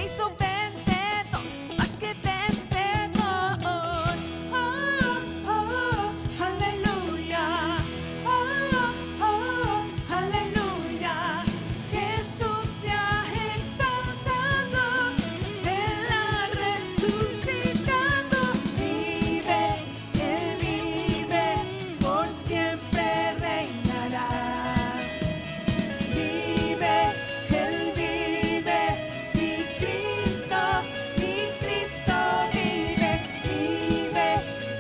hizo vencedor, más que vencedor. Oh, oh, aleluya. Oh, oh, aleluya. Jesús se ha exaltado, Él ha resucitado. Vive, Él vive, por siempre reinará. Vive, Él vive, mi Cristo vive. Vive,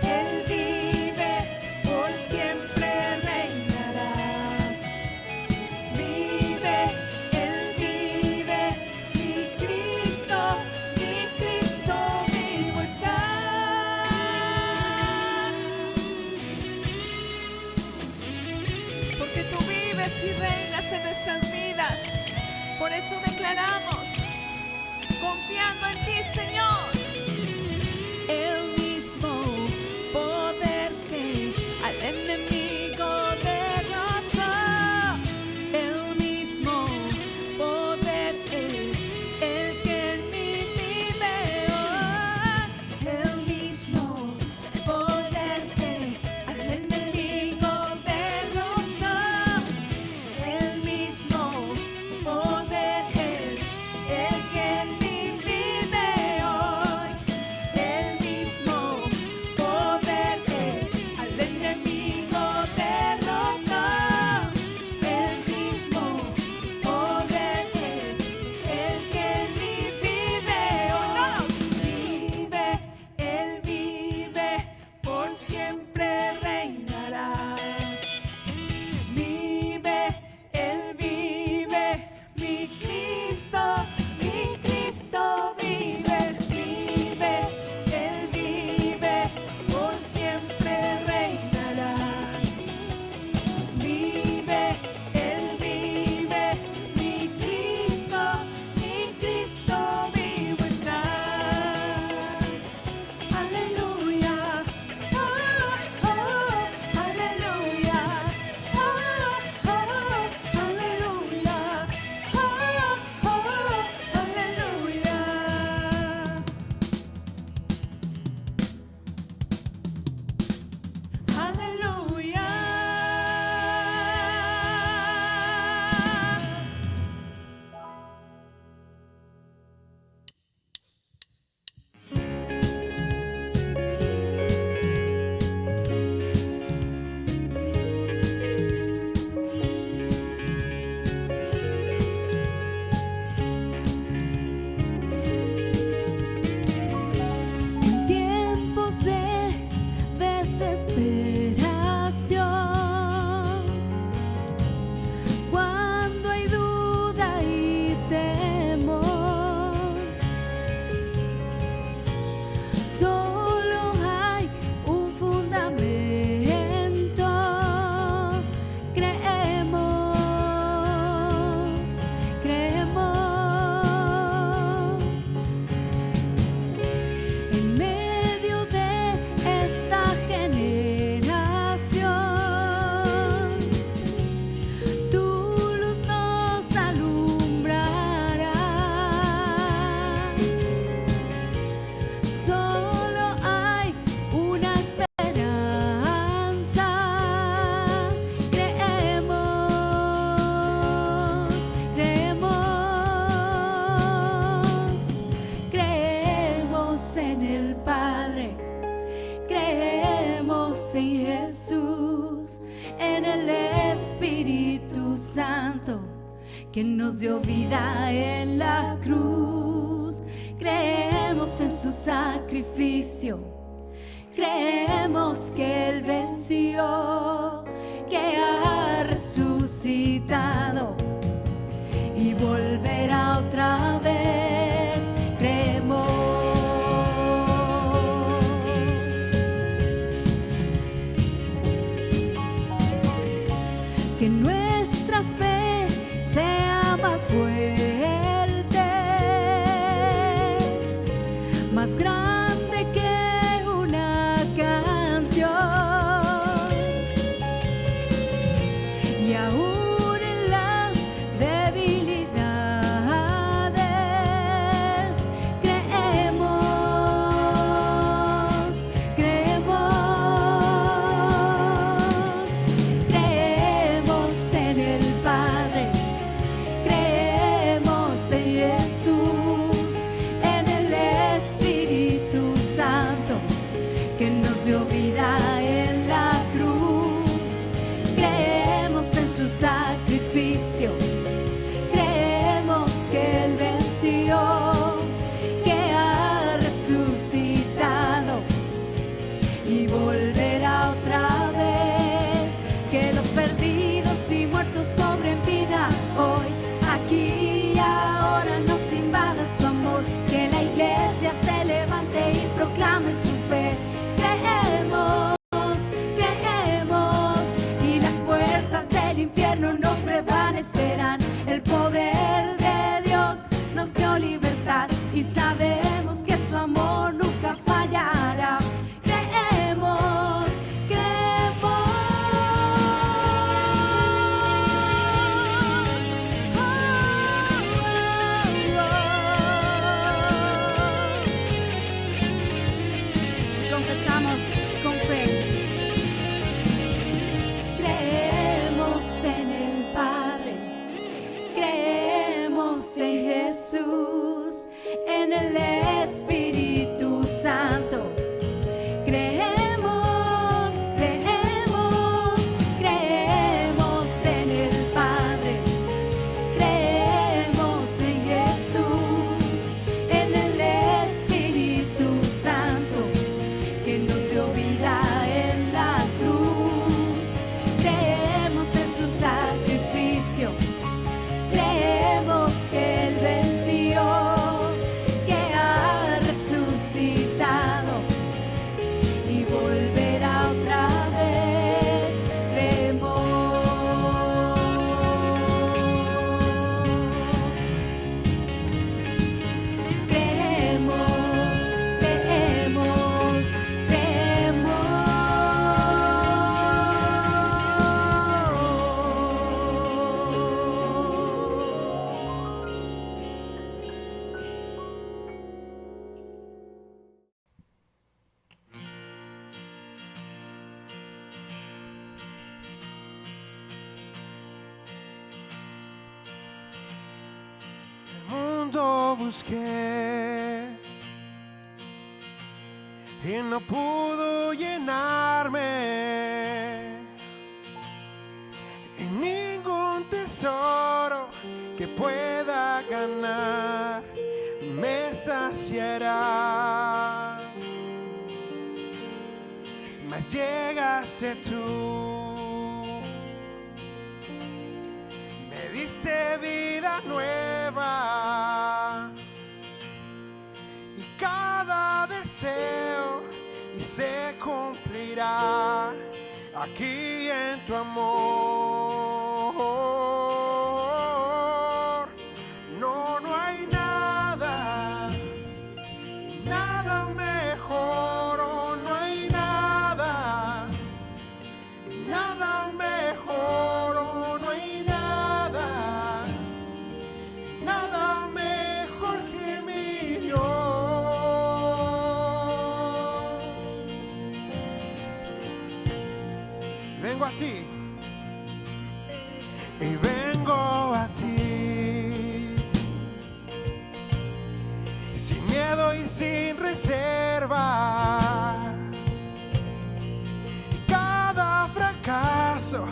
Él vive, por siempre reinará. Vive, Él vive, mi Cristo vivo está. Porque tú vives y reinas en nuestras vidas. Por eso declaramos, confiando en ti, Señor, el mismo poder que al enemigo derrotó. El mismo poder es el que en mí vive hoy. El mismo poder que al enemigo derrotó. El mismo poder es el que en mí vive hoy. El mismo poder que al enemigo derrotó. El mismo poder es el que en mí vive hoy. Vive, Él vive, por siempre reinará. Vive, Él vive, mi Cristo vive. Vive, Él vive, por siempre reinará. Vive, Él vive, mi Cristo vivo está. Aleluya. Oh, oh, aleluya. Oh, oh, aleluya. Oh, oh, aleluya. Aleluya. En tiempos de desesperación, cuando hay duda y temor, solo hay un fundamento. Creemos. En medio de esta generación, tu luz nos alumbrará. Solo hay una esperanza. Creemos en el Padre, creemos en Jesús, en el Espíritu Santo, que nos dio vida en la cruz. Creemos en su sacrificio, creemos que Él venció, que ha resucitado y volverá otra vez. Creemos que nuestra fe sea más fuerte, más grande que una canción, y aún en las debilidades y sabemos que su amor nunca fallará. Creemos, creemos. Confesamos con fe. Creemos en el Padre, creemos en Jesús, en el Espíritu Santo. Creemos, creemos, creemos en el Padre, creemos en Jesús, en el Espíritu Santo, que nos dio vida en la cruz. Creemos en su sacrificio, creemos que Él venció, que ha resucitado y volverá otra vez. Creemos, creemos, creemos, El mundo busqué y no pudo llenarme, y ningún tesoro que pueda ganar me saciará. Mas llegaste tú, me diste vida nueva y cada deseo y se cumplirá aquí en tu amor. No, no hay nada, nada mejor, oh, no hay nada, nada mejor, oh, no hay nada, nada mejor que mi Dios. Vengo a ti y vengo a ti sin miedo y sin reservas. Cada fracaso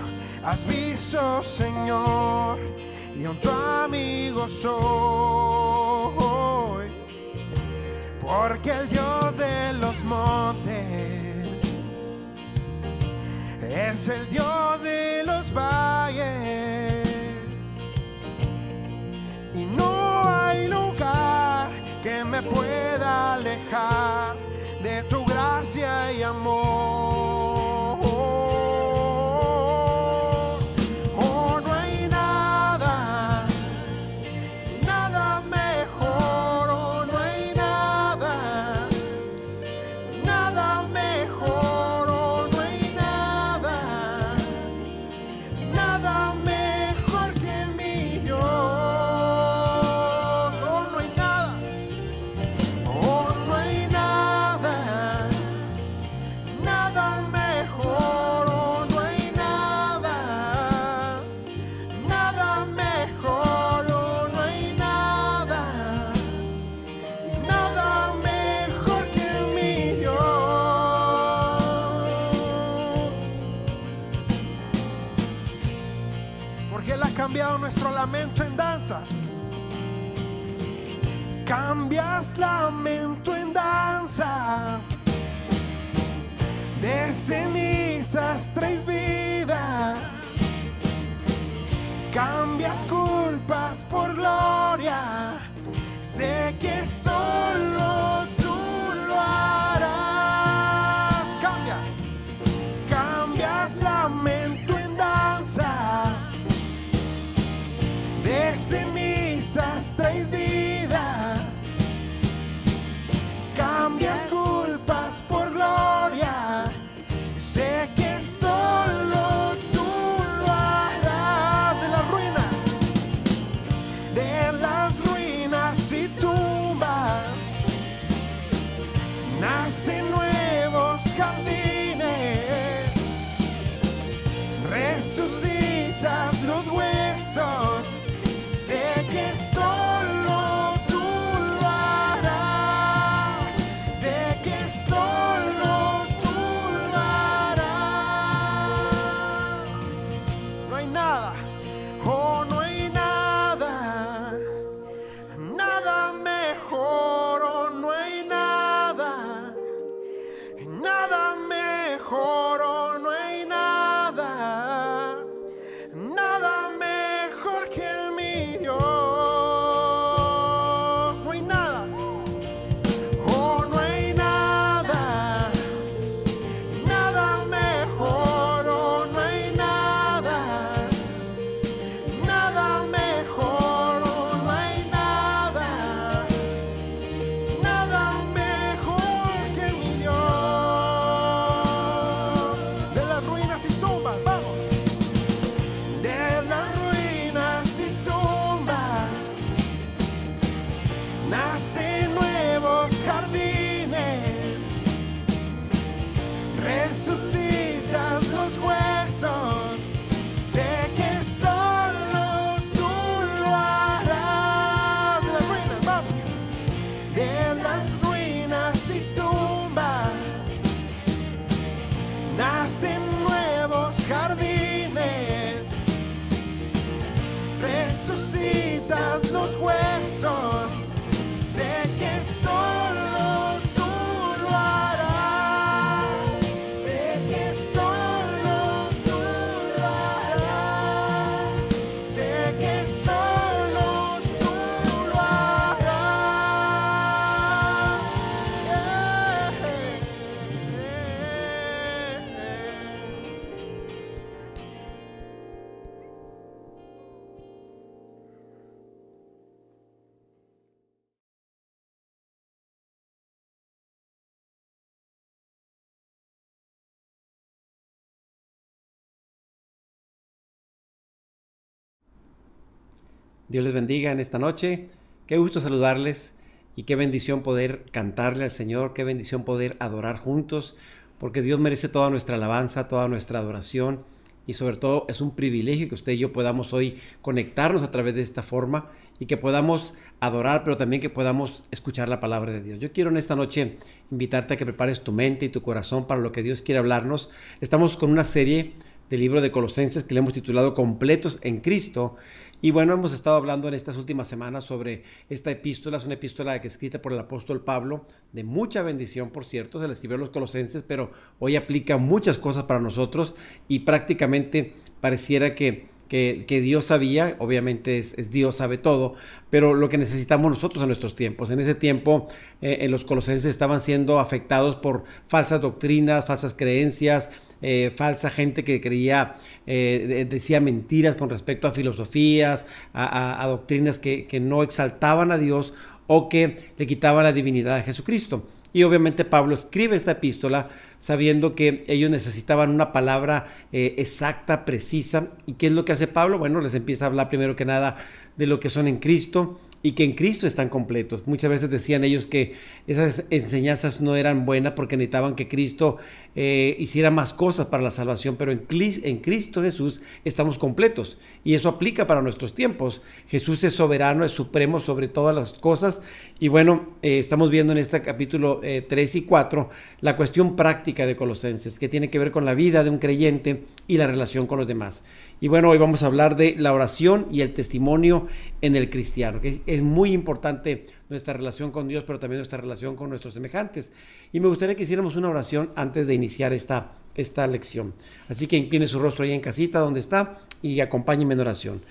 has visto, Señor, y aún tu amigo soy, porque el Dios de los montes es el Dios de los valles, y no hay lugar que me pueda alejar de tu gracia y amor. Oh, no hay nada, nada mejor, oh, no hay nada, nada mejor, oh, no hay nada, nada mejor que mi Dios. Oh, no hay nada, oh, no hay nada, nada mejor, oh, no hay nada, nada mejor, oh, no hay nada, nada mejor que mi Dios. Porque Él ha cambiado nuestro lamento en danza. Cambias lamento en danza, de cenizas traes vida, cambias culpas por gloria, sé que solo tú lo harás. Cambias lamento en danza, de cenizas traes vida, resucitas los huesos. Sé que solo tú lo harás. De las ruinas, vamos. De las ruinas y tumbas nacen nuevos jardines. Resucitas los huesos. Sé que solo tú lo harás. Sé que solo tú lo harás. Sé que solo tú lo harás. Dios les bendiga en esta noche. Qué gusto saludarles y qué bendición poder cantarle al Señor, qué bendición poder adorar juntos, porque Dios merece toda nuestra alabanza, toda nuestra adoración y sobre todo es un privilegio que usted y yo podamos hoy conectarnos a través de esta forma y que podamos adorar, pero también que podamos escuchar la palabra de Dios. Yo quiero en esta noche invitarte a que prepares tu mente y tu corazón para lo que Dios quiere hablarnos. Estamos con una serie del libro de Colosenses que le hemos titulado Completos en Cristo. Y bueno, hemos estado hablando en estas últimas semanas sobre esta epístola. Es una epístola que es escrita por el apóstol Pablo, de mucha bendición, por cierto. Se la escribió a los colosenses, pero hoy aplica muchas cosas para nosotros y prácticamente pareciera que Dios sabía. Obviamente es Dios, sabe todo, pero lo que necesitamos nosotros en nuestros tiempos. En ese tiempo, en los colosenses estaban siendo afectados por falsas doctrinas, falsas creencias, falsa gente que creía, decía mentiras con respecto a filosofías, a doctrinas que no exaltaban a Dios o que le quitaban la divinidad a Jesucristo. Y obviamente Pablo escribe esta epístola sabiendo que ellos necesitaban una palabra exacta, precisa. ¿Y qué es lo que hace Pablo? Bueno, les empieza a hablar primero que nada de lo que son en Cristo y que en Cristo están completos. Muchas veces decían ellos que esas enseñanzas no eran buenas porque necesitaban que Cristo hiciera más cosas para la salvación, pero en Cristo Jesús estamos completos y eso aplica para nuestros tiempos. Jesús es soberano, es supremo sobre todas las cosas y bueno, estamos viendo en este capítulo 3 y 4 la cuestión práctica de Colosenses que tiene que ver con la vida de un creyente y la relación con los demás. Y bueno, hoy vamos a hablar de la oración y el testimonio en el cristiano, que es muy importante nuestra relación con Dios, pero también nuestra relación con nuestros semejantes. Y me gustaría que hiciéramos una oración antes de iniciar esta lección. Así que incline su rostro ahí en casita donde está y acompáñeme en oración.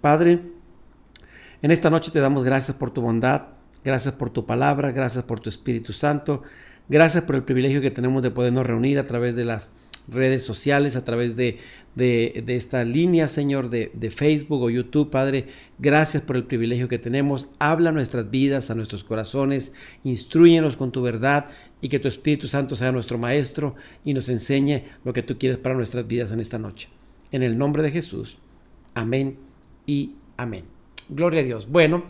Padre, en esta noche te damos gracias por tu bondad, gracias por tu palabra, gracias por tu Espíritu Santo, gracias por el privilegio que tenemos de podernos reunir a través de las redes sociales, a través de esta línea, Señor, de Facebook o YouTube. Padre, gracias por el privilegio que tenemos. Habla a nuestras vidas, a nuestros corazones, instrúyenos con tu verdad y que tu Espíritu Santo sea nuestro maestro y nos enseñe lo que tú quieres para nuestras vidas en esta noche. En el nombre de Jesús. Amén y amén. Gloria a Dios. Bueno,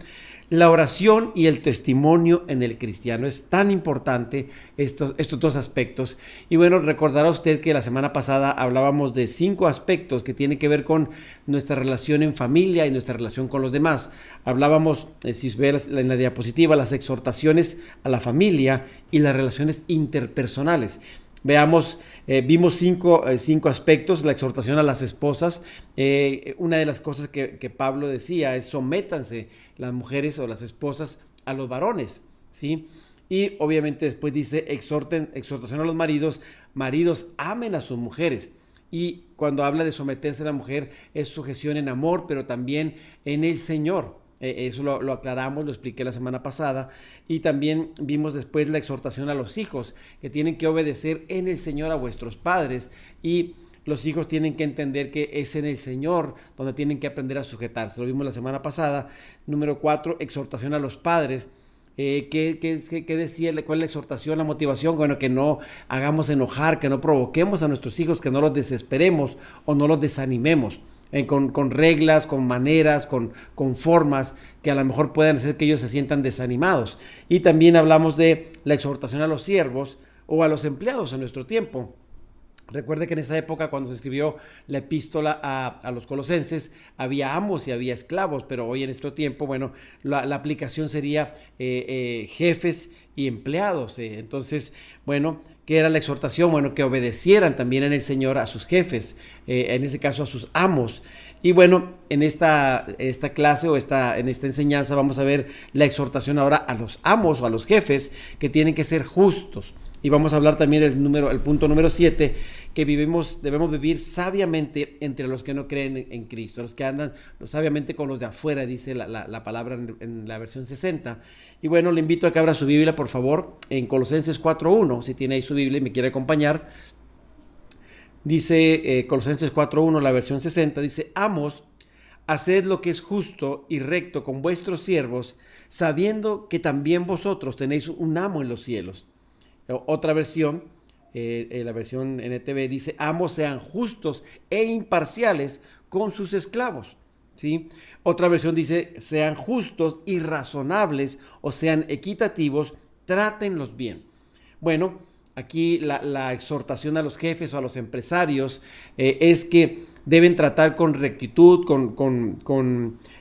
la oración y el testimonio en el cristiano es tan importante, estos dos aspectos. Y bueno, recordará usted que la semana pasada hablábamos de 5 aspectos que tienen que ver con nuestra relación en familia y nuestra relación con los demás. Hablábamos, si ve en la diapositiva, las exhortaciones a la familia y las relaciones interpersonales. Veamos, vimos cinco aspectos. La exhortación a las esposas. Una de las cosas que Pablo decía es: sométanse las mujeres o las esposas a los varones, ¿sí? Y obviamente después dice exhortación a los maridos: maridos, amen a sus mujeres. Y cuando habla de someterse a la mujer es sujeción en amor, pero también en el Señor. Eso lo aclaramos, lo expliqué la semana pasada. Y también vimos después la exhortación a los hijos, que tienen que obedecer en el Señor a vuestros padres. Y los hijos tienen que entender que es en el Señor donde tienen que aprender a sujetarse. Lo vimos la semana pasada. Número 4, exhortación a los padres. ¿Qué decía? ¿Cuál es la exhortación, la motivación? Bueno, que no hagamos enojar, que no provoquemos a nuestros hijos, que no los desesperemos o no los desanimemos. Con reglas, con maneras, con formas que a lo mejor puedan hacer que ellos se sientan desanimados. Y también hablamos de la exhortación a los siervos o a los empleados en nuestro tiempo. Recuerde que en esa época, cuando se escribió la epístola a los colosenses, había amos y había esclavos, pero hoy en este tiempo, bueno, la aplicación sería jefes y empleados. Entonces, bueno, ¿qué era la exhortación? Bueno, que obedecieran también en el Señor a sus jefes, en ese caso a sus amos. Y bueno, en esta clase o en esta enseñanza vamos a ver la exhortación ahora a los amos o a los jefes, que tienen que ser justos. Y vamos a hablar también el punto número 7, que debemos vivir sabiamente entre los que no creen en Cristo, los que andan sabiamente con los de afuera, dice la palabra en la versión 60. Y bueno, le invito a que abra su Biblia, por favor, en Colosenses 4.1, si tiene ahí su Biblia y me quiere acompañar. Dice Colosenses 4.1, la versión 60, dice: amos, haced lo que es justo y recto con vuestros siervos, sabiendo que también vosotros tenéis un amo en los cielos. Otra versión, la versión NTV, dice: amos, sean justos e imparciales con sus esclavos. ¿Sí? Otra versión dice: sean justos y razonables, o sean equitativos, trátenlos bien. Bueno, aquí la exhortación a los jefes o a los empresarios es que deben tratar con rectitud, con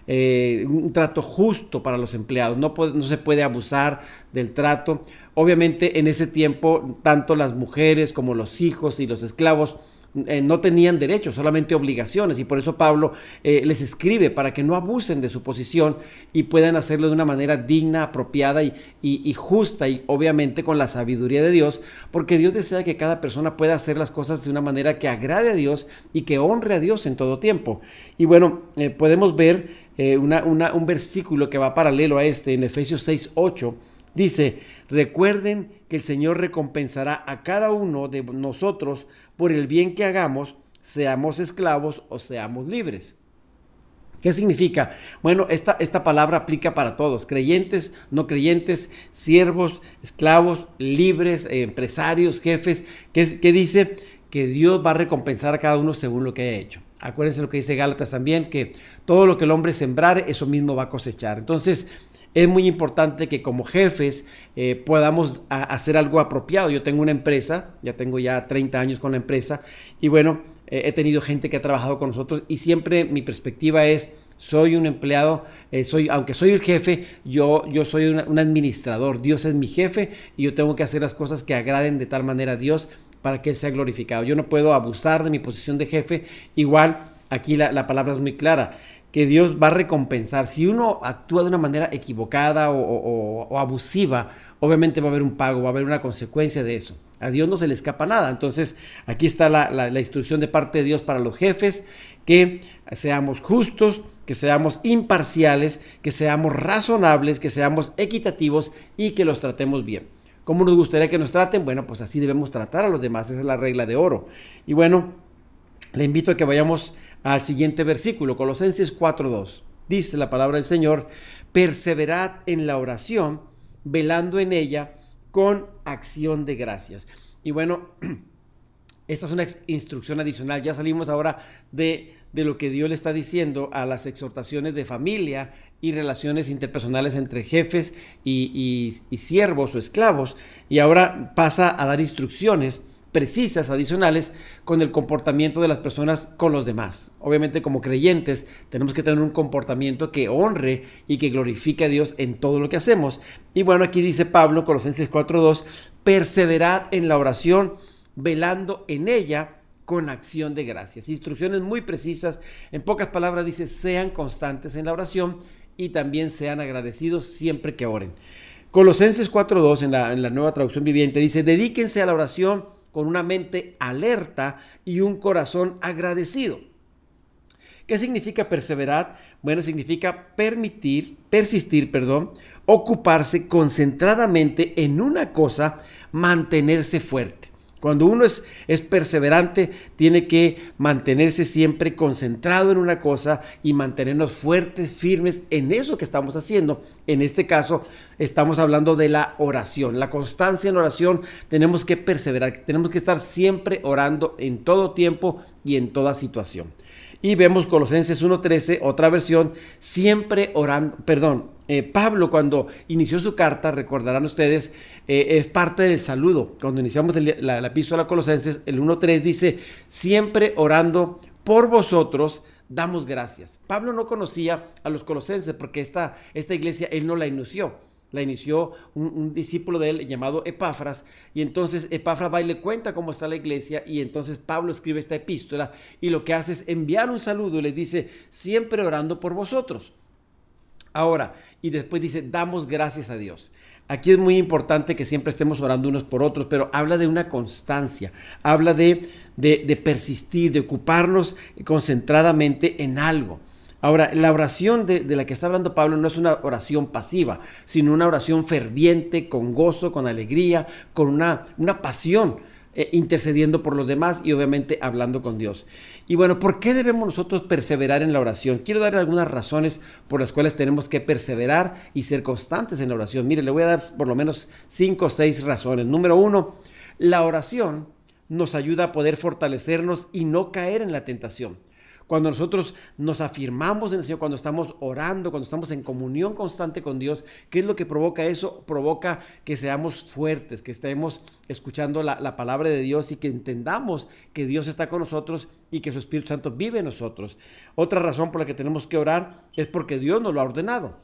un trato justo para los empleados. No se puede abusar del trato. Obviamente, en ese tiempo, tanto las mujeres como los hijos y los esclavos no tenían derechos, solamente obligaciones, y por eso Pablo les escribe para que no abusen de su posición y puedan hacerlo de una manera digna, apropiada y justa, y obviamente con la sabiduría de Dios, porque Dios desea que cada persona pueda hacer las cosas de una manera que agrade a Dios y que honre a Dios en todo tiempo. Y bueno, podemos ver un versículo que va paralelo a en Efesios 6:8, dice: recuerden que el Señor recompensará a cada uno de nosotros por el bien que hagamos, seamos esclavos o seamos libres. ¿Qué significa? Bueno, esta palabra aplica para todos: creyentes, no creyentes, siervos, esclavos, libres, empresarios, jefes. ¿Qué dice? Que Dios va a recompensar a cada uno según lo que haya hecho. Acuérdense lo que dice Gálatas también, que todo lo que el hombre sembrare, eso mismo va a cosechar. Entonces, es muy importante que como jefes podamos hacer algo apropiado. Yo tengo una empresa, tengo 30 años con la empresa, y bueno, he tenido gente que ha trabajado con nosotros, y siempre mi perspectiva es: soy un empleado, aunque soy el jefe, yo soy un administrador. Dios es mi jefe y yo tengo que hacer las cosas que agraden de tal manera a Dios para que Él sea glorificado. Yo no puedo abusar de mi posición de jefe. Igual, aquí la palabra es muy clara, que Dios va a recompensar. Si uno actúa de una manera equivocada o abusiva, obviamente va a haber un pago, va a haber una consecuencia de eso. A Dios no se le escapa nada. Entonces, aquí está la instrucción de parte de Dios para los jefes: que seamos justos, que seamos imparciales, que seamos razonables, que seamos equitativos y que los tratemos bien. ¿Cómo nos gustaría que nos traten? Bueno, pues así debemos tratar a los demás. Esa es la regla de oro. Y bueno, le invito a que vayamos al siguiente versículo, Colosenses 4:2. Dice la palabra del Señor: perseverad en la oración, velando en ella con acción de gracias. Y bueno, esta es una instrucción adicional. Ya salimos ahora de lo que Dios le está diciendo a las exhortaciones de familia y relaciones interpersonales entre jefes y siervos o esclavos, y ahora pasa a dar instrucciones precisas, adicionales, con el comportamiento de las personas con los demás. Obviamente, como creyentes, tenemos que tener un comportamiento que honre y que glorifique a Dios en todo lo que hacemos. Y bueno, aquí dice Pablo, Colosenses 4:2, perseverad en la oración, velando en ella con acción de gracias. Instrucciones muy precisas. En pocas palabras dice: sean constantes en la oración y también sean agradecidos siempre que oren. Colosenses 4:2 en la Nueva Traducción Viviente dice: dedíquense a la oración con una mente alerta y un corazón agradecido. ¿Qué significa perseverar? Bueno, significa persistir, ocuparse concentradamente en una cosa, mantenerse fuerte. Cuando uno es perseverante, tiene que mantenerse siempre concentrado en una cosa y mantenernos fuertes, firmes en eso que estamos haciendo. En este caso, estamos hablando de la oración. La constancia en oración, tenemos que perseverar, tenemos que estar siempre orando en todo tiempo y en toda situación. Y vemos Colosenses 1:13, otra versión, Pablo, cuando inició su carta, recordarán ustedes, es parte del saludo. Cuando iniciamos la epístola a Colosenses, el 1:3 dice: siempre orando por vosotros, damos gracias. Pablo no conocía a los colosenses porque esta iglesia él no la inició. La inició un discípulo de él llamado Epafras, y entonces Epafras va y le cuenta cómo está la iglesia, y entonces Pablo escribe esta epístola, y lo que hace es enviar un saludo y les dice: siempre orando por vosotros. Ahora, y después dice: damos gracias a Dios. Aquí es muy importante que siempre estemos orando unos por otros, pero habla de una constancia, habla de persistir, de ocuparnos concentradamente en algo. Ahora, la oración de la que está hablando Pablo no es una oración pasiva, sino una oración ferviente, con gozo, con alegría, con una pasión, intercediendo por los demás y obviamente hablando con Dios. Y bueno, ¿por qué debemos nosotros perseverar en la oración? Quiero dar algunas razones por las cuales tenemos que perseverar y ser constantes en la oración. Mire, le voy a dar por lo menos 5 o 6 razones. Número 1, la oración nos ayuda a poder fortalecernos y no caer en la tentación. Cuando nosotros nos afirmamos en el Señor, cuando estamos orando, cuando estamos en comunión constante con Dios, ¿qué es lo que provoca eso? Provoca que seamos fuertes, que estemos escuchando la palabra de Dios y que entendamos que Dios está con nosotros y que su Espíritu Santo vive en nosotros. Otra razón por la que tenemos que orar es porque Dios nos lo ha ordenado.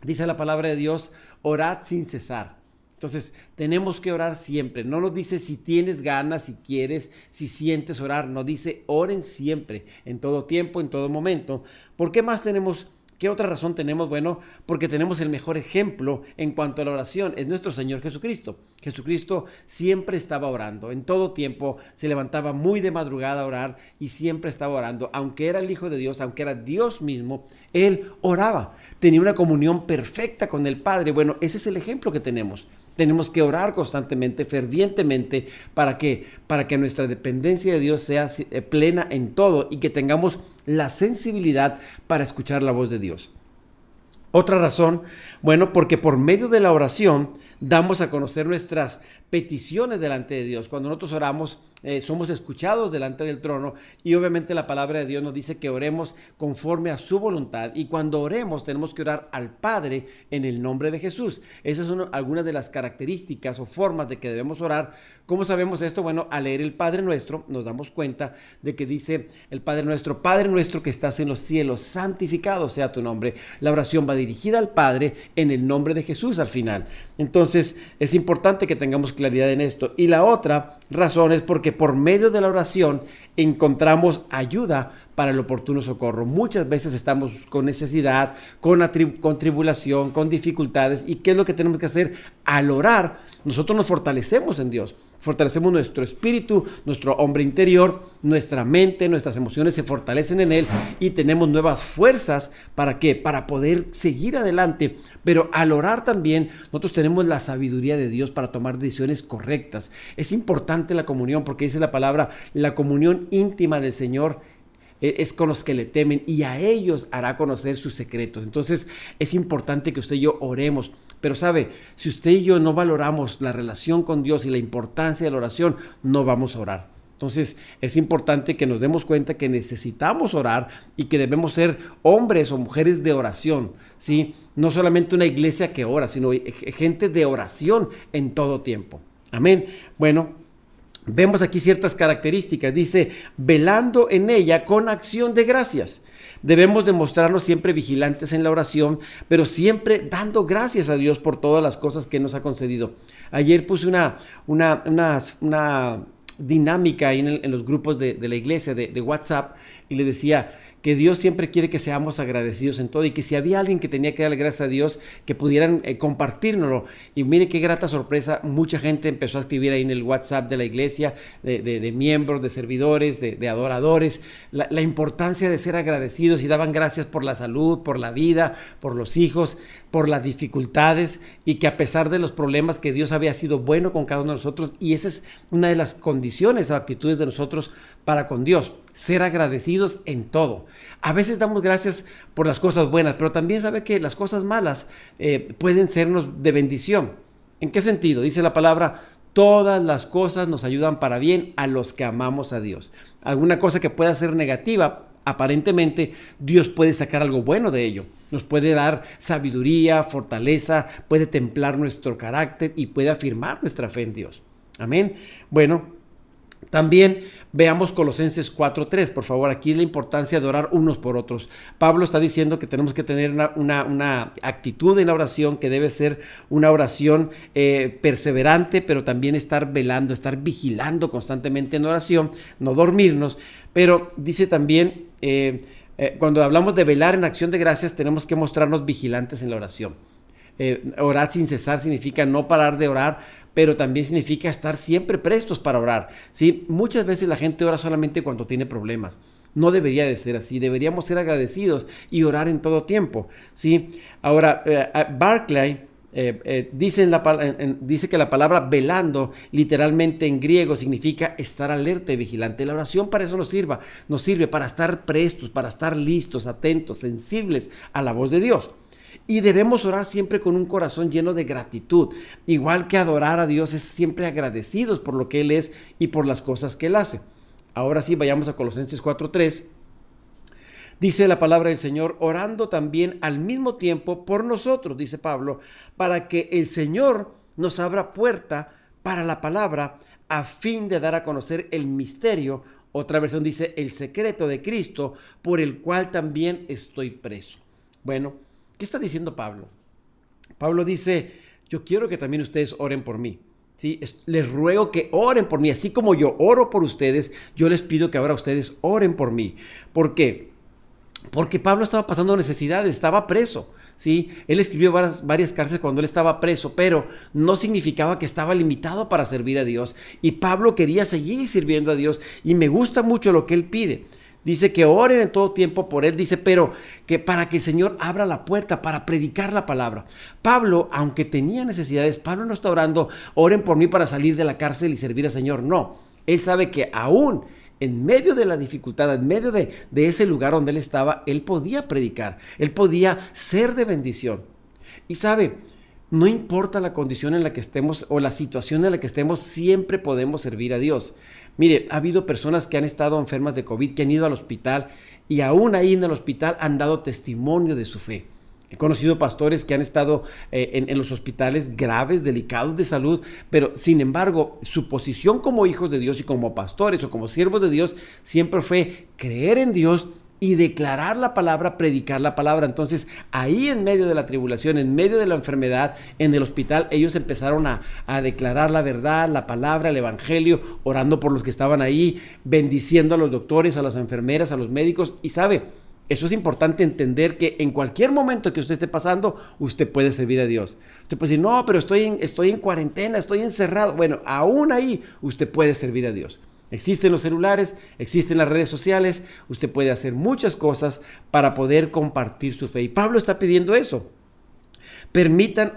Dice la palabra de Dios: orad sin cesar. Entonces, tenemos que orar siempre. No nos dice si tienes ganas, si quieres, si sientes orar. Nos dice: oren siempre, en todo tiempo, en todo momento. ¿Por qué más tenemos? ¿Qué otra razón tenemos? Bueno, porque tenemos el mejor ejemplo en cuanto a la oración. Es nuestro Señor Jesucristo. Jesucristo siempre estaba orando. En todo tiempo se levantaba muy de madrugada a orar y siempre estaba orando. Aunque era el Hijo de Dios, aunque era Dios mismo, Él oraba. Tenía una comunión perfecta con el Padre. Bueno, ese es el ejemplo que tenemos. Tenemos que orar constantemente, fervientemente, para que nuestra dependencia de Dios sea plena en todo y que tengamos la sensibilidad para escuchar la voz de Dios. Otra razón, bueno, porque por medio de la oración damos a conocer nuestras peticiones delante de Dios. Cuando nosotros oramos, somos escuchados delante del trono, y obviamente la palabra de Dios nos dice que oremos conforme a su voluntad, y cuando oremos tenemos que orar al Padre en el nombre de Jesús. Esas son algunas de las características o formas de que debemos orar. ¿Cómo sabemos esto? Bueno, al leer el Padre Nuestro nos damos cuenta de que dice el Padre Nuestro que estás en los cielos, santificado sea tu nombre. La oración va dirigida al Padre en el nombre de Jesús al final. Entonces es importante que tengamos claridad en esto. Y la otra razón es porque por medio de la oración encontramos ayuda para el oportuno socorro. Muchas veces estamos con necesidad, con tribulación, con dificultades. ¿Y qué es lo que tenemos que hacer? Al orar, nosotros nos fortalecemos en Dios. Fortalecemos nuestro espíritu, nuestro hombre interior, nuestra mente, nuestras emociones se fortalecen en Él y tenemos nuevas fuerzas. ¿Para qué? Para poder seguir adelante. Pero al orar también nosotros tenemos la sabiduría de Dios para tomar decisiones correctas. Es importante la comunión, porque dice la palabra: la comunión íntima del Señor es con los que le temen, y a ellos hará conocer sus secretos. Entonces es importante que usted y yo oremos. Pero sabe, si usted y yo no valoramos la relación con Dios y la importancia de la oración, no vamos a orar. Entonces es importante que nos demos cuenta que necesitamos orar y que debemos ser hombres o mujeres de oración, ¿sí? No solamente una iglesia que ora, sino gente de oración en todo tiempo. Amén. Bueno, vemos aquí ciertas características. Dice: velando en ella con acción de gracias. Debemos demostrarnos siempre vigilantes en la oración, pero siempre dando gracias a Dios por todas las cosas que nos ha concedido. Ayer puse una dinámica ahí en los grupos de la iglesia de WhatsApp, y le decía que Dios siempre quiere que seamos agradecidos en todo, y que si había alguien que tenía que darle gracias a Dios, que pudieran compartírnoslo. Y mire qué grata sorpresa, mucha gente empezó a escribir ahí en el WhatsApp de la iglesia, de miembros, de servidores, de adoradores, la importancia de ser agradecidos, y daban gracias por la salud, por la vida, por los hijos, por las dificultades, y que a pesar de los problemas, que Dios había sido bueno con cada uno de nosotros. Y esa es una de las condiciones o actitudes de nosotros para con Dios: ser agradecidos en todo. A veces damos gracias por las cosas buenas, pero también sabe que las cosas malas pueden sernos de bendición. ¿En qué sentido? Dice la palabra: todas las cosas nos ayudan para bien a los que amamos a Dios. Alguna cosa que pueda ser negativa Aparentemente, Dios puede sacar algo bueno de ello. Nos puede dar sabiduría, fortaleza, puede templar nuestro carácter y puede afirmar nuestra fe en Dios. Amén. Bueno, también veamos Colosenses 4:3, por favor. Aquí la importancia de orar unos por otros. Pablo está diciendo que tenemos que tener una actitud en la oración que debe ser una oración perseverante, pero también estar velando, estar vigilando constantemente en oración, no dormirnos. Pero dice también, cuando hablamos de velar en acción de gracias, tenemos que mostrarnos vigilantes en la oración. Orar sin cesar significa no parar de orar, pero también significa estar siempre prestos para orar, ¿sí? Muchas veces la gente ora solamente cuando tiene problemas. No debería de ser así. Deberíamos ser agradecidos y orar en todo tiempo, ¿sí? Ahora, Barclay dice que la palabra velando literalmente en griego significa estar alerta y vigilante. La oración para eso nos sirve para estar prestos, para estar listos, atentos, sensibles a la voz de Dios. Y debemos orar siempre con un corazón lleno de gratitud. Igual que adorar a Dios es siempre agradecidos por lo que Él es y por las cosas que Él hace. Ahora sí, vayamos a Colosenses 4:3. Dice la palabra del Señor, orando también al mismo tiempo por nosotros, dice Pablo, para que el Señor nos abra puerta para la palabra a fin de dar a conocer el misterio. Otra versión dice, el secreto de Cristo, por el cual también estoy preso. Bueno, ¿qué está diciendo Pablo? Pablo dice, yo quiero que también ustedes oren por mí. ¿Sí? Les ruego que oren por mí. Así como yo oro por ustedes, yo les pido que ahora ustedes oren por mí. ¿Por qué? Porque Pablo estaba pasando necesidades, estaba preso. ¿Sí? Él escribió varias cárceles cuando él estaba preso, pero no significaba que estaba limitado para servir a Dios. Y Pablo quería seguir sirviendo a Dios. Y me gusta mucho lo que él pide. Dice que oren en todo tiempo por él, dice, pero que para que el Señor abra la puerta para predicar la palabra. Pablo, aunque tenía necesidades, Pablo no está orando, oren por mí para salir de la cárcel y servir al Señor. No, él sabe que aún en medio de la dificultad, en medio de ese lugar donde él estaba, él podía predicar, él podía ser de bendición. Y sabe, no importa la condición en la que estemos o la situación en la que estemos, siempre podemos servir a Dios. Mire, ha habido personas que han estado enfermas de COVID, que han ido al hospital y aún ahí en el hospital han dado testimonio de su fe. He conocido pastores que han estado en los hospitales graves, delicados de salud, pero sin embargo, su posición como hijos de Dios y como pastores o como siervos de Dios siempre fue creer en Dios y declarar la palabra, predicar la palabra. Entonces, ahí en medio de la tribulación, en medio de la enfermedad, en el hospital, ellos empezaron a declarar la verdad, la palabra, el evangelio, orando por los que estaban ahí, bendiciendo a los doctores, a las enfermeras, a los médicos. Y sabe, eso es importante entender que en cualquier momento que usted esté pasando, usted puede servir a Dios. Usted puede decir, no, pero estoy en cuarentena, estoy encerrado. Bueno, aún ahí usted puede servir a Dios. Existen los celulares, existen las redes sociales, usted puede hacer muchas cosas para poder compartir su fe. Y Pablo está pidiendo eso.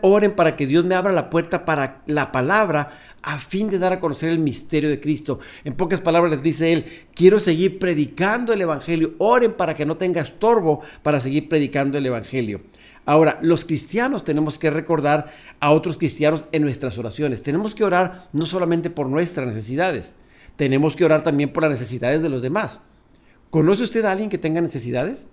Oren para que Dios me abra la puerta para la palabra a fin de dar a conocer el misterio de Cristo. En pocas palabras les dice él, quiero seguir predicando el evangelio. Oren para que no tenga estorbo para seguir predicando el evangelio. Ahora, los cristianos tenemos que recordar a otros cristianos en nuestras oraciones. Tenemos que orar no solamente por nuestras necesidades, tenemos que orar también por las necesidades de los demás. ¿Conoce usted a alguien que tenga necesidades?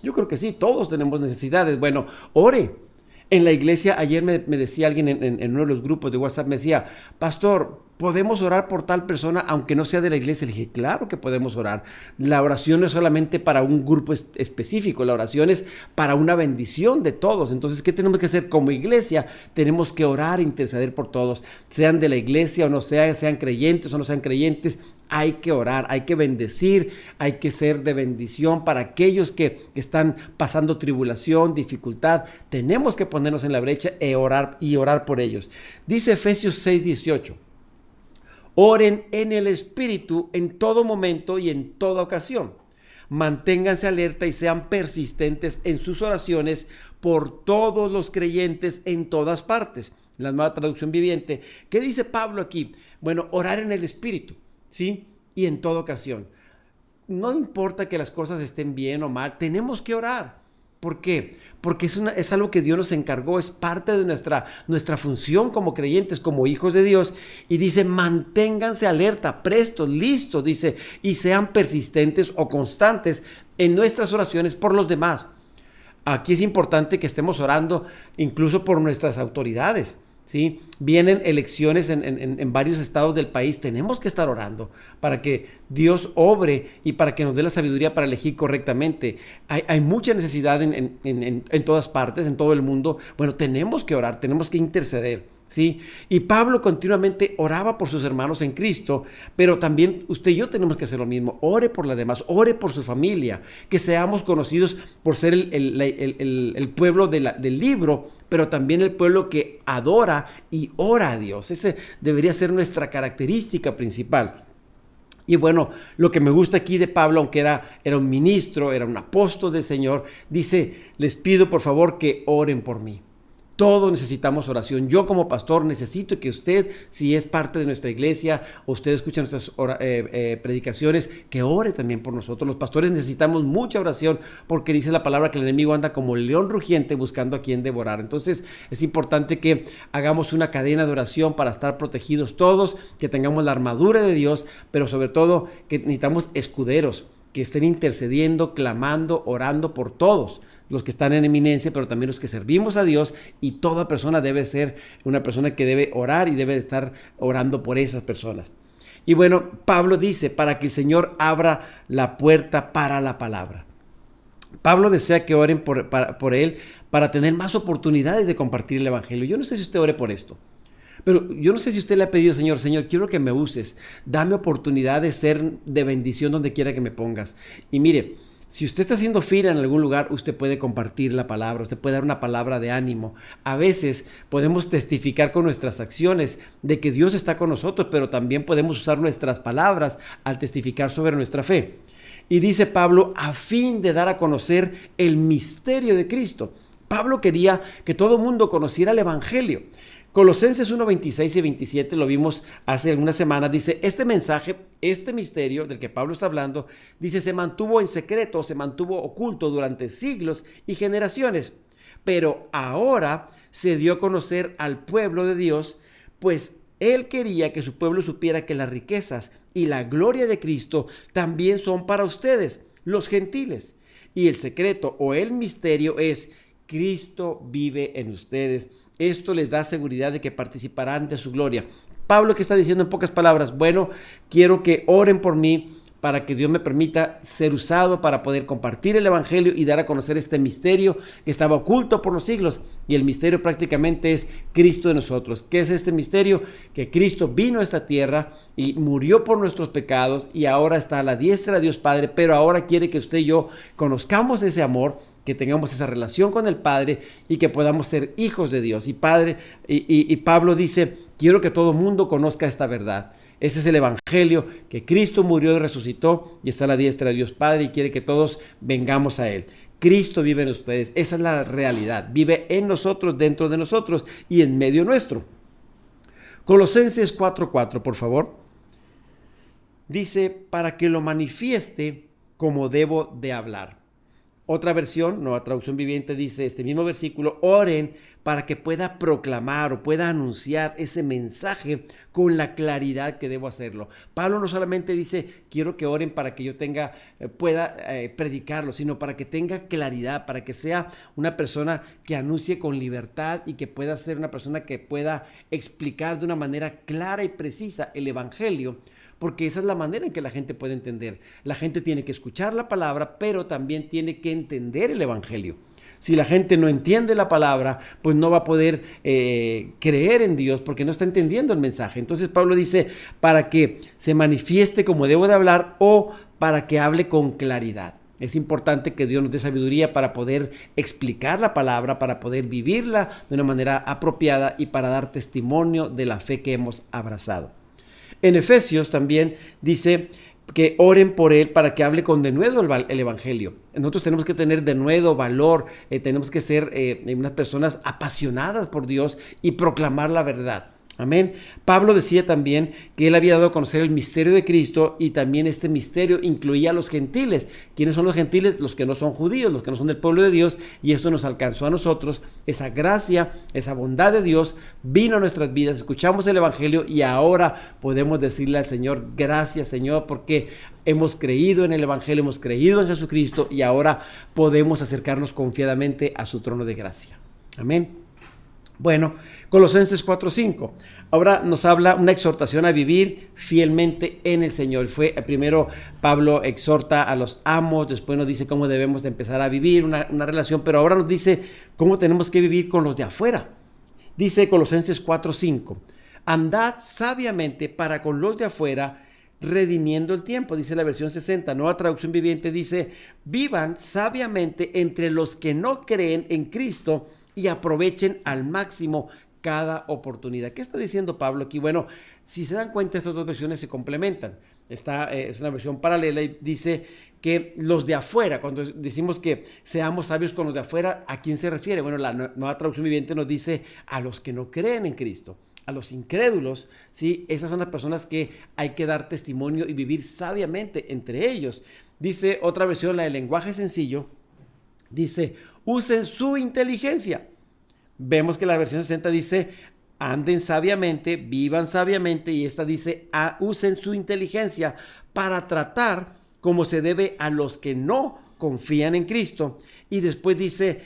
Yo creo que sí, todos tenemos necesidades. Bueno, ore. En la iglesia, ayer me decía alguien en uno de los grupos de WhatsApp, me decía, pastor, ¿podemos orar por tal persona aunque no sea de la iglesia? Le dije, claro que podemos orar. La oración no es solamente para un grupo específico, la oración es para una bendición de todos. Entonces, ¿qué tenemos que hacer como iglesia? Tenemos que orar e interceder por todos, sean de la iglesia o no sean creyentes o no sean creyentes. Hay que orar, hay que bendecir, hay que ser de bendición para aquellos que están pasando tribulación, dificultad. Tenemos que ponernos en la brecha y orar por ellos. Dice Efesios 6:18. Oren en el Espíritu en todo momento y en toda ocasión. Manténganse alerta y sean persistentes en sus oraciones por todos los creyentes en todas partes. La Nueva Traducción Viviente. ¿Qué dice Pablo aquí? Bueno, orar en el Espíritu, ¿sí? Y en toda ocasión. No importa que las cosas estén bien o mal, tenemos que orar. ¿Por qué? Porque es algo que Dios nos encargó, es parte de nuestra función como creyentes, como hijos de Dios. Y dice, manténganse alerta, prestos, listos, dice, y sean persistentes o constantes en nuestras oraciones por los demás. Aquí es importante que estemos orando incluso por nuestras autoridades, ¿sí? Vienen elecciones en varios estados del país. Tenemos que estar orando para que Dios obre y para que nos dé la sabiduría para elegir correctamente. Hay mucha necesidad en todas partes, en todo el mundo. Bueno, tenemos que orar, tenemos que interceder, ¿sí? Y Pablo continuamente oraba por sus hermanos en Cristo, pero también usted y yo tenemos que hacer lo mismo. Ore por las demás, ore por su familia, que seamos conocidos por ser el pueblo del libro, pero también el pueblo que adora y ora a Dios. Ese debería ser nuestra característica principal. Y bueno, lo que me gusta aquí de Pablo, aunque era un ministro, era un apóstol del Señor, dice, les pido por favor que oren por mí. Todos necesitamos oración. Yo como pastor necesito que usted, si es parte de nuestra iglesia o usted escucha nuestras predicaciones, que ore también por nosotros. Los pastores necesitamos mucha oración porque dice la palabra que el enemigo anda como león rugiente buscando a quien devorar. Entonces es importante que hagamos una cadena de oración para estar protegidos todos, que tengamos la armadura de Dios, pero sobre todo que necesitamos escuderos que estén intercediendo, clamando, orando por todos los que están en eminencia, pero también los que servimos a Dios, y toda persona debe ser una persona que debe orar y debe estar orando por esas personas. Y bueno, Pablo dice, para que el Señor abra la puerta para la palabra. Pablo desea que oren por él para tener más oportunidades de compartir el evangelio. Yo no sé si usted ore por esto, pero yo no sé si usted le ha pedido, Señor, quiero que me uses, dame oportunidad de ser de bendición donde quiera que me pongas. Y mire, si usted está haciendo fila en algún lugar, usted puede compartir la palabra, usted puede dar una palabra de ánimo. A veces podemos testificar con nuestras acciones de que Dios está con nosotros, pero también podemos usar nuestras palabras al testificar sobre nuestra fe. Y dice Pablo, a fin de dar a conocer el misterio de Cristo. Pablo quería que todo el mundo conociera el evangelio. Colosenses 1, 26 y 27, lo vimos hace algunas semanas, dice, este mensaje, este misterio del que Pablo está hablando, dice, se mantuvo en secreto, se mantuvo oculto durante siglos y generaciones, pero ahora se dio a conocer al pueblo de Dios, pues él quería que su pueblo supiera que las riquezas y la gloria de Cristo también son para ustedes, los gentiles, y el secreto o el misterio es, Cristo vive en ustedes. Esto les da seguridad de que participarán de su gloria. Pablo, ¿qué está diciendo en pocas palabras? Bueno, quiero que oren por mí para que Dios me permita ser usado para poder compartir el evangelio y dar a conocer este misterio que estaba oculto por los siglos. Y el misterio prácticamente es Cristo en nosotros. ¿Qué es este misterio? Que Cristo vino a esta tierra y murió por nuestros pecados y ahora está a la diestra de Dios Padre, pero ahora quiere que usted y yo conozcamos ese amor, que tengamos esa relación con el Padre y que podamos ser hijos de Dios. Y Pablo dice, quiero que todo mundo conozca esta verdad. Ese es el evangelio, que Cristo murió y resucitó y está a la diestra de Dios Padre y quiere que todos vengamos a Él. Cristo vive en ustedes, esa es la realidad. Vive en nosotros, dentro de nosotros y en medio nuestro. Colosenses 4:4, por favor. Dice, para que lo manifieste como debo de hablar. Otra versión, Nueva Traducción Viviente, dice este mismo versículo, oren para que pueda proclamar o pueda anunciar ese mensaje con la claridad que debo hacerlo. Pablo no solamente dice, quiero que oren para que yo pueda predicarlo, sino para que tenga claridad, para que sea una persona que anuncie con libertad y que pueda ser una persona que pueda explicar de una manera clara y precisa el evangelio. Porque esa es la manera en que la gente puede entender. La gente tiene que escuchar la palabra, pero también tiene que entender el evangelio. Si la gente no entiende la palabra, pues no va a poder creer en Dios porque no está entendiendo el mensaje. Entonces Pablo dice, para que se manifieste como debo de hablar o para que hable con claridad. Es importante que Dios nos dé sabiduría para poder explicar la palabra, para poder vivirla de una manera apropiada y para dar testimonio de la fe que hemos abrazado. En Efesios también dice que oren por él para que hable con denuedo el evangelio. Nosotros tenemos que tener denuedo, valor, tenemos que ser unas personas apasionadas por Dios y proclamar la verdad. Amén. Pablo decía también que él había dado a conocer el misterio de Cristo y también este misterio incluía a los gentiles. ¿Quiénes son los gentiles? Los que no son judíos, los que no son del pueblo de Dios, y esto nos alcanzó a nosotros. Esa gracia, esa bondad de Dios vino a nuestras vidas, escuchamos el evangelio y ahora podemos decirle al Señor, gracias Señor, porque hemos creído en el evangelio, hemos creído en Jesucristo y ahora podemos acercarnos confiadamente a su trono de gracia. Amén. Bueno, Colosenses 4:5. Ahora nos habla una exhortación a vivir fielmente en el Señor. Primero Pablo exhorta a los amos, después nos dice cómo debemos de empezar a vivir una relación, pero ahora nos dice cómo tenemos que vivir con los de afuera. Dice Colosenses 4:5, andad sabiamente para con los de afuera, redimiendo el tiempo, dice la versión 60, Nueva Traducción Viviente dice, vivan sabiamente entre los que no creen en Cristo y aprovechen al máximo cada oportunidad. ¿Qué está diciendo Pablo aquí? Bueno, si se dan cuenta, estas dos versiones se complementan. Es una versión paralela y dice que los de afuera, cuando decimos que seamos sabios con los de afuera, ¿a quién se refiere? Bueno, la Nueva Traducción Viviente nos dice a los que no creen en Cristo, a los incrédulos, ¿sí? Esas son las personas que hay que dar testimonio y vivir sabiamente entre ellos. Dice otra versión, la del lenguaje sencillo, dice, usen su inteligencia. Vemos que la versión 60 dice, anden sabiamente, vivan sabiamente, y esta dice, usen su inteligencia para tratar como se debe a los que no confían en Cristo. Y después dice,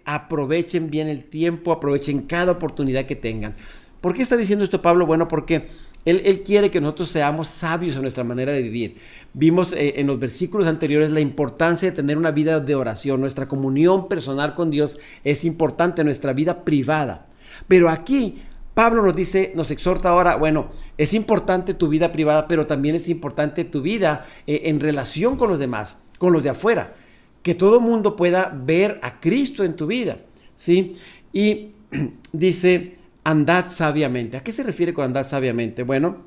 aprovechen bien el tiempo, aprovechen cada oportunidad que tengan. ¿Por qué está diciendo esto Pablo? Bueno, porque él quiere que nosotros seamos sabios en nuestra manera de vivir. Vimos en los versículos anteriores la importancia de tener una vida de oración. Nuestra comunión personal con Dios es importante, nuestra vida privada. Pero aquí Pablo nos exhorta ahora, bueno, es importante tu vida privada, pero también es importante tu vida en relación con los demás, con los de afuera. Que todo mundo pueda ver a Cristo en tu vida, ¿sí? Y dice, andad sabiamente. ¿A qué se refiere con andar sabiamente? Bueno,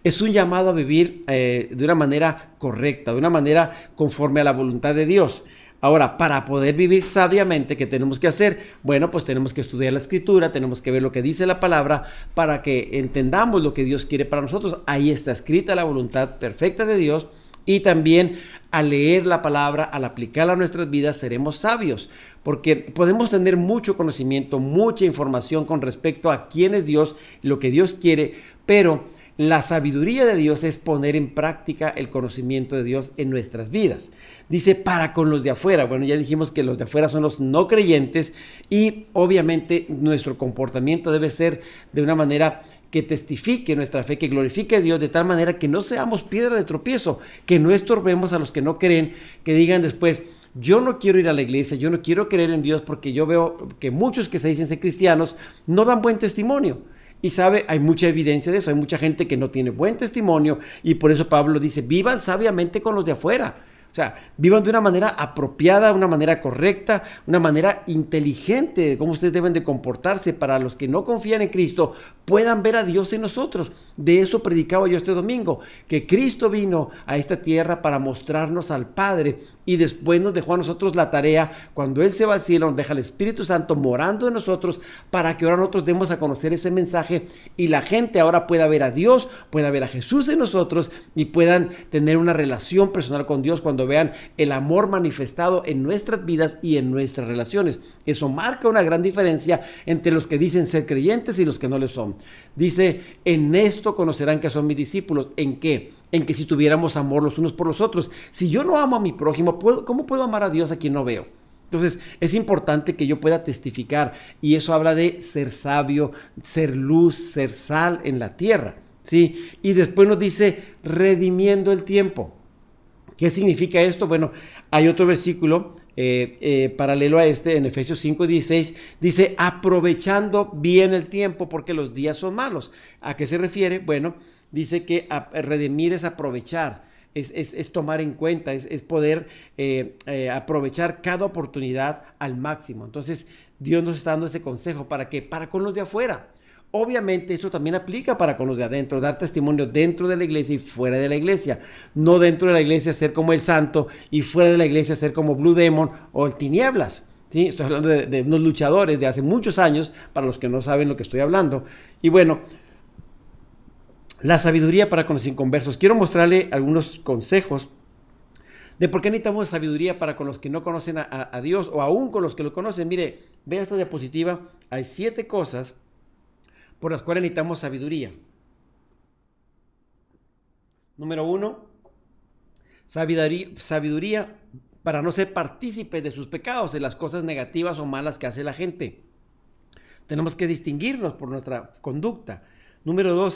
es un llamado a vivir de una manera correcta, de una manera conforme a la voluntad de Dios. Ahora, para poder vivir sabiamente, ¿qué tenemos que hacer? Bueno, pues tenemos que estudiar la Escritura, tenemos que ver lo que dice la palabra para que entendamos lo que Dios quiere para nosotros. Ahí está escrita la voluntad perfecta de Dios. Y también al leer la palabra, al aplicarla a nuestras vidas, seremos sabios, porque podemos tener mucho conocimiento, mucha información con respecto a quién es Dios, lo que Dios quiere, pero la sabiduría de Dios es poner en práctica el conocimiento de Dios en nuestras vidas. Dice, para con los de afuera. Bueno, ya dijimos que los de afuera son los no creyentes y obviamente nuestro comportamiento debe ser de una manera que testifique nuestra fe, que glorifique a Dios de tal manera que no seamos piedra de tropiezo, que no estorbemos a los que no creen, que digan después, yo no quiero ir a la iglesia, yo no quiero creer en Dios porque yo veo que muchos que se dicen ser cristianos no dan buen testimonio. Y sabe, hay mucha evidencia de eso, hay mucha gente que no tiene buen testimonio y por eso Pablo dice, vivan sabiamente con los de afuera. O sea, vivan de una manera apropiada, una manera correcta, una manera inteligente de cómo ustedes deben de comportarse para los que no confían en Cristo, puedan ver a Dios en nosotros. De eso predicaba yo este domingo, que Cristo vino a esta tierra para mostrarnos al Padre y después nos dejó a nosotros la tarea, cuando Él se va al cielo, nos deja el Espíritu Santo morando en nosotros para que ahora nosotros demos a conocer ese mensaje y la gente ahora pueda ver a Dios, pueda ver a Jesús en nosotros y puedan tener una relación personal con Dios cuando vean el amor manifestado en nuestras vidas y en nuestras relaciones. Eso marca una gran diferencia entre los que dicen ser creyentes y los que no lo son. Dice, en esto conocerán que son mis discípulos. ¿En qué? En que si tuviéramos amor los unos por los otros. Si yo no amo a mi prójimo, ¿cómo puedo amar a Dios a quien no veo? Entonces es importante que yo pueda testificar y eso habla de ser sabio, ser luz, ser sal en la tierra, ¿sí? Y después nos dice redimiendo el tiempo. ¿Qué significa esto? Bueno, hay otro versículo paralelo a este, en Efesios 5:16, dice, aprovechando bien el tiempo porque los días son malos. ¿A qué se refiere? Bueno, dice que redimir es aprovechar, es tomar en cuenta, es poder aprovechar cada oportunidad al máximo. Entonces, Dios nos está dando ese consejo. ¿Para qué? Para con los de afuera. Obviamente eso también aplica para con los de adentro, dar testimonio dentro de la iglesia y fuera de la iglesia. No dentro de la iglesia ser como el santo y fuera de la iglesia ser como Blue Demon o el tinieblas. ¿sí? Estoy hablando de unos luchadores de hace muchos años, para los que no saben lo que estoy hablando. Y bueno, la sabiduría para con los inconversos. Quiero mostrarle algunos consejos de por qué necesitamos sabiduría para con los que no conocen a Dios, o aún con los que lo conocen. Mire, vea esta diapositiva. Hay 7 cosas por las cuales necesitamos sabiduría. Número 1, sabiduría para no ser partícipes de sus pecados, de las cosas negativas o malas que hace la gente. Tenemos que distinguirnos por nuestra conducta. Número 2,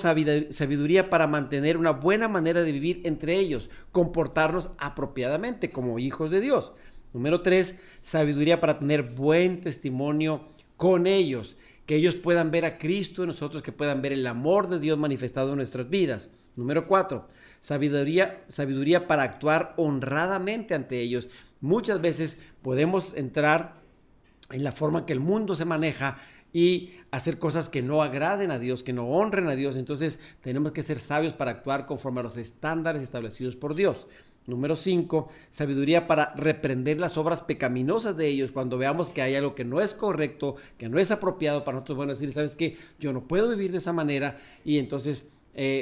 sabiduría para mantener una buena manera de vivir entre ellos, comportarnos apropiadamente como hijos de Dios. Número 3, sabiduría para tener buen testimonio con ellos, que ellos puedan ver a Cristo en nosotros, que puedan ver el amor de Dios manifestado en nuestras vidas. Número 4, sabiduría para actuar honradamente ante ellos. Muchas veces podemos entrar en la forma que el mundo se maneja y hacer cosas que no agraden a Dios, que no honren a Dios. Entonces tenemos que ser sabios para actuar conforme a los estándares establecidos por Dios. Número 5, sabiduría para reprender las obras pecaminosas de ellos. Cuando veamos que hay algo que no es correcto, que no es apropiado para nosotros, bueno, decir, ¿sabes qué? Yo no puedo vivir de esa manera, y entonces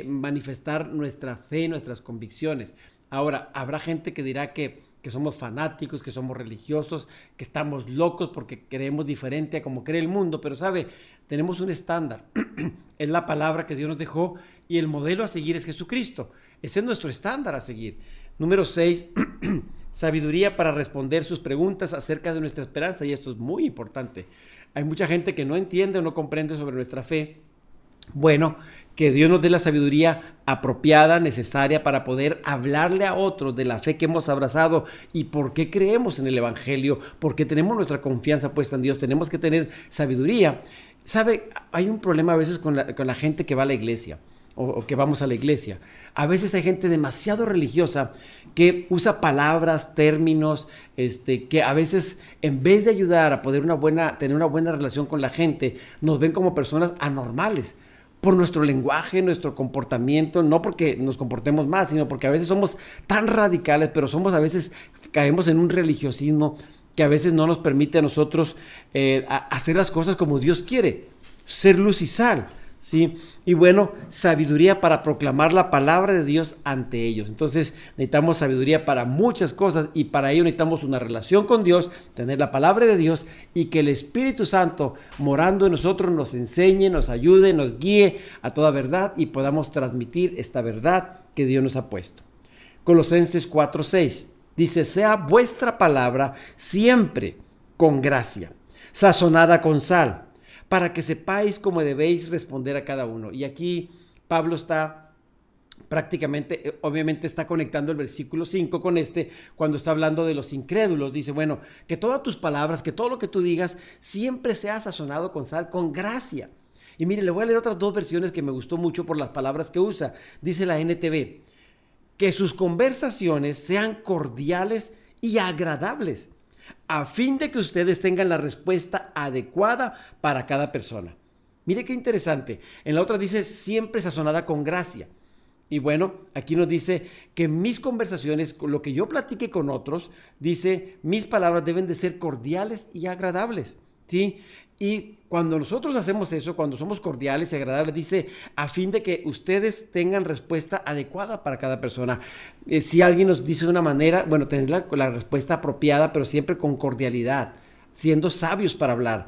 manifestar nuestra fe, nuestras convicciones. Ahora, habrá gente que dirá que somos fanáticos, que somos religiosos, que estamos locos porque creemos diferente a como cree el mundo, pero sabe, tenemos un estándar. Es la palabra que Dios nos dejó, y el modelo a seguir es Jesucristo. Ese es nuestro estándar a seguir. Número 6, sabiduría para responder sus preguntas acerca de nuestra esperanza, y esto es muy importante. Hay mucha gente que no entiende o no comprende sobre nuestra fe. Bueno, que Dios nos dé la sabiduría apropiada, necesaria para poder hablarle a otros de la fe que hemos abrazado y por qué creemos en el Evangelio, porque tenemos nuestra confianza puesta en Dios. Tenemos que tener sabiduría. ¿Sabe? Hay un problema a veces con la gente que va a la iglesia o que vamos a la iglesia. A veces hay gente demasiado religiosa que usa palabras, términos, que a veces, en vez de ayudar a poder tener una buena relación con la gente, nos ven como personas anormales por nuestro lenguaje, nuestro comportamiento, no porque nos comportemos más, sino porque a veces somos tan radicales, pero a veces caemos en un religiosismo que a veces no nos permite a nosotros hacer las cosas como Dios quiere, ser luz y sal, ¿sí? Y bueno, sabiduría para proclamar la palabra de Dios ante ellos. Entonces necesitamos sabiduría para muchas cosas, y para ello necesitamos una relación con Dios, tener la palabra de Dios, y que el Espíritu Santo morando en nosotros nos enseñe, nos ayude, nos guíe a toda verdad, y podamos transmitir esta verdad que Dios nos ha puesto. Colosenses 4:6 dice: sea vuestra palabra siempre con gracia, sazonada con sal, para que sepáis cómo debéis responder a cada uno. Y aquí Pablo está prácticamente, obviamente está conectando el versículo 5 con cuando está hablando de los incrédulos. Dice, bueno, que todas tus palabras, que todo lo que tú digas, siempre sea sazonado con sal, con gracia. Y mire, le voy a leer otras 2 versiones que me gustó mucho por las palabras que usa. Dice la NTV, que sus conversaciones sean cordiales y agradables, a fin de que ustedes tengan la respuesta adecuada para cada persona. Mire qué interesante. En la otra dice siempre sazonada con gracia. Y bueno, aquí nos dice que mis conversaciones, lo que yo platique con otros, dice, mis palabras deben de ser cordiales y agradables, ¿sí? Y cuando nosotros hacemos eso, cuando somos cordiales y agradables, dice, a fin de que ustedes tengan respuesta adecuada para cada persona. Si alguien nos dice de una manera, bueno, tener la respuesta apropiada, pero siempre con cordialidad, siendo sabios para hablar.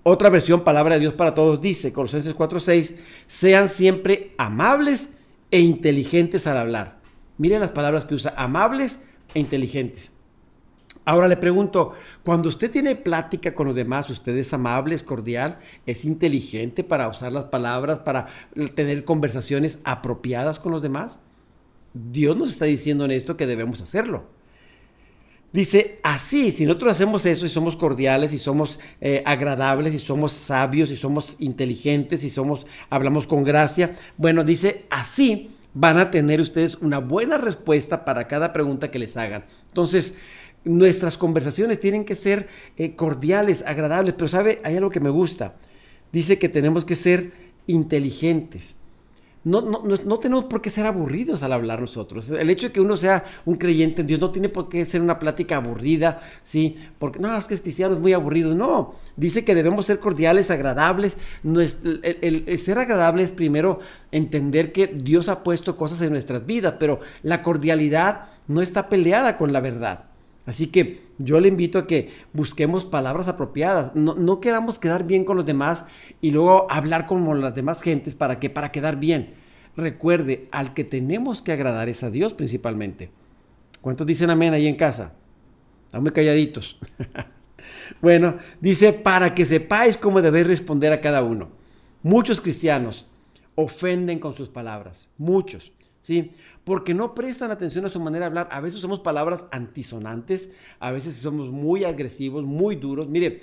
Otra versión, Palabra de Dios para Todos, dice, Colosenses 4:6, sean siempre amables e inteligentes al hablar. Miren las palabras que usa, amables e inteligentes. Ahora le pregunto, cuando usted tiene plática con los demás, ¿usted es amable, es cordial, es inteligente para usar las palabras, para tener conversaciones apropiadas con los demás? Dios nos está diciendo en esto que debemos hacerlo. Dice, así, si nosotros hacemos eso y somos cordiales y somos agradables y somos sabios y somos inteligentes y hablamos con gracia, bueno, dice, así van a tener ustedes una buena respuesta para cada pregunta que les hagan. Entonces, nuestras conversaciones tienen que ser cordiales, agradables, pero ¿sabe? Hay algo que me gusta. Dice que tenemos que ser inteligentes. No tenemos por qué ser aburridos al hablar nosotros. El hecho de que uno sea un creyente en Dios no tiene por qué ser una plática aburrida, ¿sí? Porque no, es que es cristiano, es muy aburrido. No, dice que debemos ser cordiales, agradables. El ser agradable es primero entender que Dios ha puesto cosas en nuestras vidas, pero la cordialidad no está peleada con la verdad. Así que yo le invito a que busquemos palabras apropiadas. No queramos quedar bien con los demás y luego hablar como las demás gentes para quedar bien. Recuerde, al que tenemos que agradar es a Dios principalmente. ¿Cuántos dicen amén ahí en casa? Están muy calladitos. Bueno, dice, para que sepáis cómo debéis responder a cada uno. Muchos cristianos ofenden con sus palabras. Muchos. ¿Sí? Porque no prestan atención a su manera de hablar. A veces usamos palabras antisonantes, a veces somos muy agresivos, muy duros. Mire,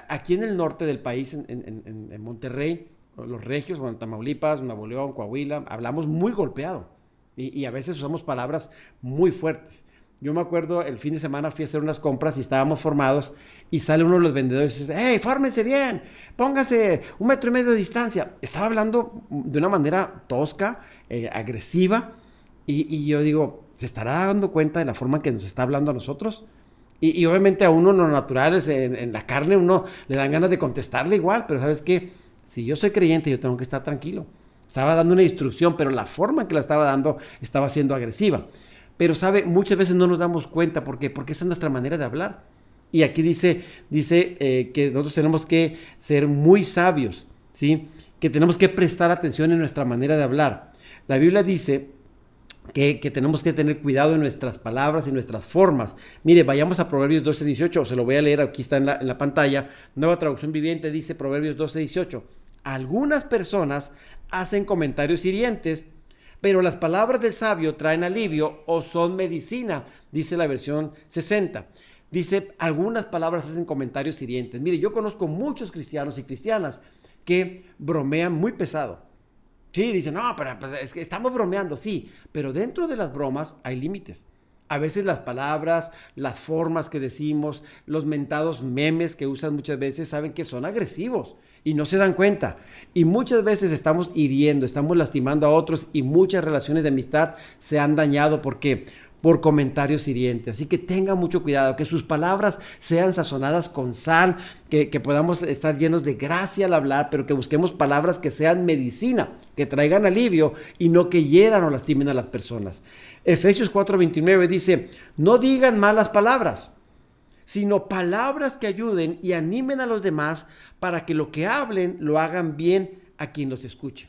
aquí en el norte del país, en Monterrey, los regios, en Tamaulipas, Nuevo León, Coahuila, hablamos muy golpeado y a veces usamos palabras muy fuertes. Yo me acuerdo, el fin de semana fui a hacer unas compras y estábamos formados y sale uno de los vendedores y dice, ¡hey, fórmense bien! Póngase 1,5 metros de distancia. Estaba hablando de una manera tosca, agresiva, y yo digo, ¿se estará dando cuenta de la forma en que nos está hablando a nosotros? Y obviamente a uno, lo natural es en la carne, uno le dan ganas de contestarle igual, pero ¿sabes qué? Si yo soy creyente, yo tengo que estar tranquilo. Estaba dando una instrucción, pero la forma en que la estaba dando estaba siendo agresiva. Pero, ¿sabe? Muchas veces no nos damos cuenta. ¿Por qué? Porque esa es nuestra manera de hablar. Y aquí dice que nosotros tenemos que ser muy sabios, ¿sí? Que tenemos que prestar atención en nuestra manera de hablar. La Biblia dice que tenemos que tener cuidado en nuestras palabras y nuestras formas. Mire, vayamos a Proverbios 12:18. Se lo voy a leer, aquí está en la pantalla. Nueva Traducción Viviente dice Proverbios 12:18. Algunas personas hacen comentarios hirientes, pero las palabras del sabio traen alivio o son medicina, dice la versión 60. Dice, algunas palabras hacen comentarios hirientes. Mire, yo conozco muchos cristianos y cristianas que bromean muy pesado. Sí, dicen, no, pero pues, es que estamos bromeando, sí, pero dentro de las bromas hay límites. A veces las palabras, las formas que decimos, los mentados memes que usan muchas veces, saben que son agresivos y no se dan cuenta. Y muchas veces estamos hiriendo, estamos lastimando a otros y muchas relaciones de amistad se han dañado. ¿Por qué? Por comentarios hirientes. Así que tengan mucho cuidado, que sus palabras sean sazonadas con sal, que podamos estar llenos de gracia al hablar, pero que busquemos palabras que sean medicina, que traigan alivio y no que hieran o lastimen a las personas. Efesios 4:29 dice, no digan malas palabras, sino palabras que ayuden y animen a los demás para que lo que hablen lo hagan bien a quien los escuche.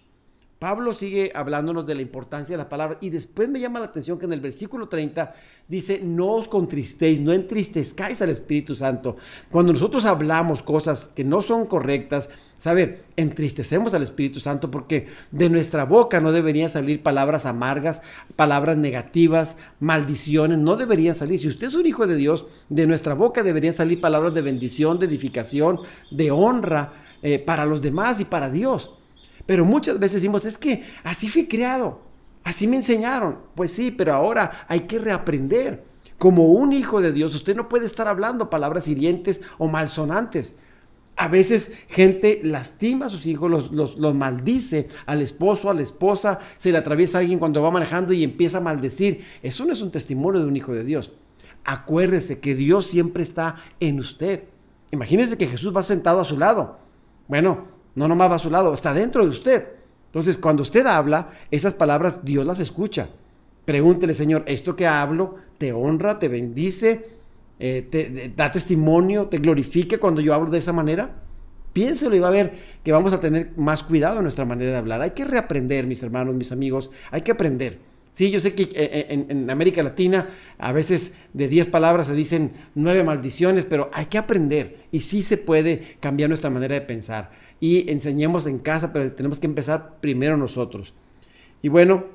Pablo sigue hablándonos de la importancia de la palabra y después me llama la atención que en el versículo 30 dice, no os contristéis, no entristezcáis al Espíritu Santo. Cuando nosotros hablamos cosas que no son correctas, ¿sabe? Entristecemos al Espíritu Santo porque de nuestra boca no deberían salir palabras amargas, palabras negativas, maldiciones, no deberían salir. Si usted es un hijo de Dios, de nuestra boca deberían salir palabras de bendición, de edificación, de honra para los demás y para Dios. Pero muchas veces decimos, es que así fui criado, así me enseñaron. Pues sí, pero ahora hay que reaprender. Como un hijo de Dios, usted no puede estar hablando palabras hirientes o malsonantes. A veces gente lastima a sus hijos, los maldice al esposo, a la esposa, se le atraviesa a alguien cuando va manejando y empieza a maldecir. Eso no es un testimonio de un hijo de Dios. Acuérdese que Dios siempre está en usted. Imagínese que Jesús va sentado a su lado. Bueno, no nomás va a su lado, está dentro de usted. Entonces, cuando usted habla, esas palabras Dios las escucha. Pregúntele, Señor, ¿esto que hablo te honra, te bendice, te da testimonio, te glorifica cuando yo hablo de esa manera? Piénselo y va a ver que vamos a tener más cuidado en nuestra manera de hablar. Hay que reaprender, mis hermanos, mis amigos, hay que aprender. Sí, yo sé que en América Latina a veces de 10 palabras se dicen 9 maldiciones, pero hay que aprender y sí se puede cambiar nuestra manera de pensar. Y enseñemos en casa, pero tenemos que empezar primero nosotros. Y bueno,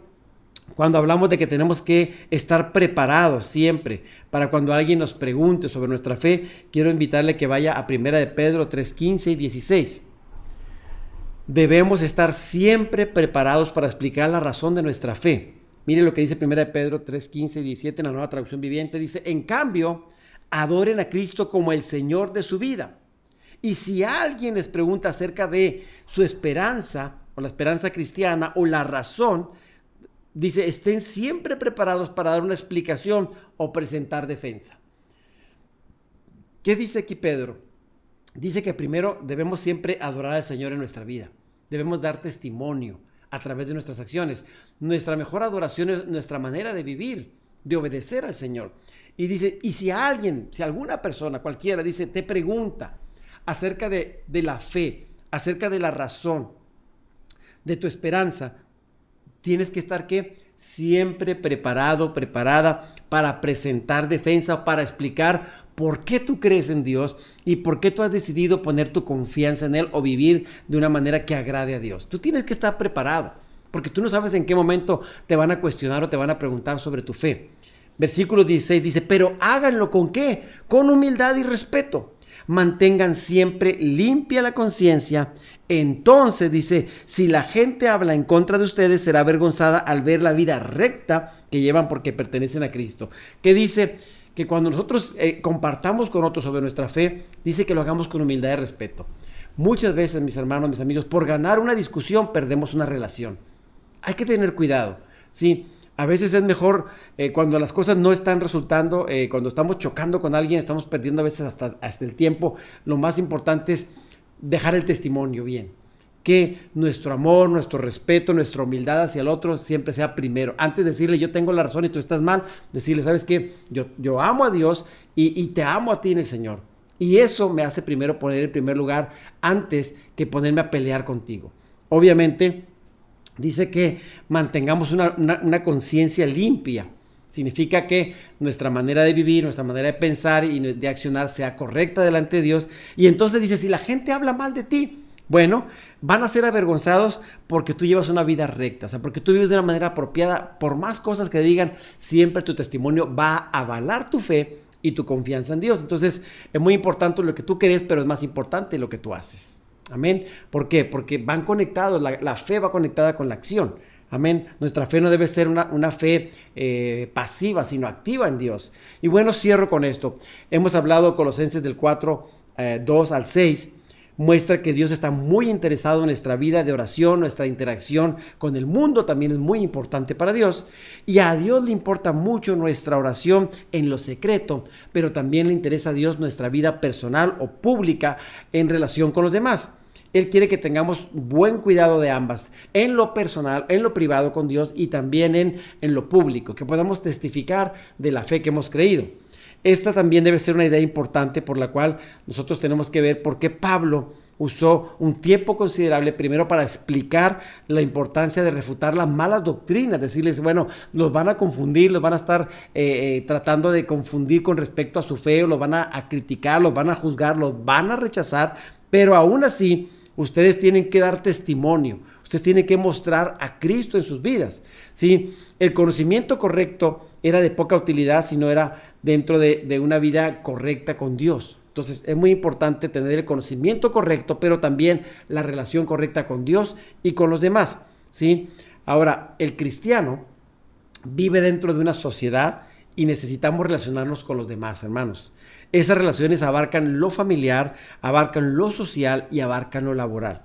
cuando hablamos de que tenemos que estar preparados siempre para cuando alguien nos pregunte sobre nuestra fe, quiero invitarle que vaya a 1 de Pedro 3:15 y 16. Debemos estar siempre preparados para explicar la razón de nuestra fe. Mire lo que dice 1 de Pedro 3:15 y 17 en la Nueva Traducción Viviente. Dice, en cambio, adoren a Cristo como el Señor de su vida. Y si alguien les pregunta acerca de su esperanza o la esperanza cristiana o la razón, dice, estén siempre preparados para dar una explicación o presentar defensa. ¿Qué dice aquí Pedro? Dice que primero debemos siempre adorar al Señor en nuestra vida. Debemos dar testimonio a través de nuestras acciones. Nuestra mejor adoración es nuestra manera de vivir, de obedecer al Señor. Y dice, y si alguna persona, cualquiera, dice, te pregunta acerca de la fe, acerca de la razón, de tu esperanza, tienes que estar, ¿qué? Siempre preparado, preparada para presentar defensa, para explicar por qué tú crees en Dios y por qué tú has decidido poner tu confianza en Él o vivir de una manera que agrade a Dios. Tú tienes que estar preparado, porque tú no sabes en qué momento te van a cuestionar o te van a preguntar sobre tu fe. Versículo 16 dice, pero háganlo ¿con qué? Con humildad y respeto. Mantengan siempre limpia la conciencia. Entonces dice, si la gente habla en contra de ustedes, será avergonzada al ver la vida recta que llevan porque pertenecen a Cristo. Que dice que cuando nosotros compartamos con otros sobre nuestra fe, dice que lo hagamos con humildad y respeto. Muchas veces, mis hermanos, mis amigos, por ganar una discusión perdemos una relación. Hay que tener cuidado, ¿sí? A veces es mejor cuando las cosas no están resultando, cuando estamos chocando con alguien, estamos perdiendo a veces hasta el tiempo. Lo más importante es dejar el testimonio bien. Que nuestro amor, nuestro respeto, nuestra humildad hacia el otro siempre sea primero. Antes de decirle yo tengo la razón y tú estás mal, decirle, ¿sabes qué? Yo amo a Dios y te amo a ti en el Señor. Y eso me hace primero poner en primer lugar antes que ponerme a pelear contigo. Obviamente, dice que mantengamos una conciencia limpia. Significa que nuestra manera de vivir, nuestra manera de pensar y de accionar sea correcta delante de Dios. Y entonces dice, si la gente habla mal de ti, bueno, van a ser avergonzados porque tú llevas una vida recta, o sea, porque tú vives de una manera apropiada. Por más cosas que digan, siempre tu testimonio va a avalar tu fe y tu confianza en Dios. Entonces, es muy importante lo que tú crees, pero es más importante lo que tú haces. Amén. ¿Por qué? Porque van conectados, la fe va conectada con la acción. Amén. Nuestra fe no debe ser una fe pasiva, sino activa en Dios. Y bueno, cierro con esto. Hemos hablado Colosenses del 4, 2 al 6. Muestra que Dios está muy interesado en nuestra vida de oración, nuestra interacción con el mundo también es muy importante para Dios. Y a Dios le importa mucho nuestra oración en lo secreto, pero también le interesa a Dios nuestra vida personal o pública en relación con los demás. Él quiere que tengamos buen cuidado de ambas, en lo personal, en lo privado con Dios y también en lo público, que podamos testificar de la fe que hemos creído. Esta también debe ser una idea importante por la cual nosotros tenemos que ver por qué Pablo usó un tiempo considerable primero para explicar la importancia de refutar las malas doctrinas, decirles, bueno, los van a confundir, los van a estar tratando de confundir con respecto a su fe, o los van a criticar, los van a juzgar, los van a rechazar, pero aún así ustedes tienen que dar testimonio, ustedes tienen que mostrar a Cristo en sus vidas, ¿sí? El conocimiento correcto era de poca utilidad si no era dentro de una vida correcta con Dios. Entonces es muy importante tener el conocimiento correcto, pero también la relación correcta con Dios y con los demás, ¿sí? Ahora, el cristiano vive dentro de una sociedad y necesitamos relacionarnos con los demás, hermanos. Esas relaciones abarcan lo familiar, abarcan lo social y abarcan lo laboral.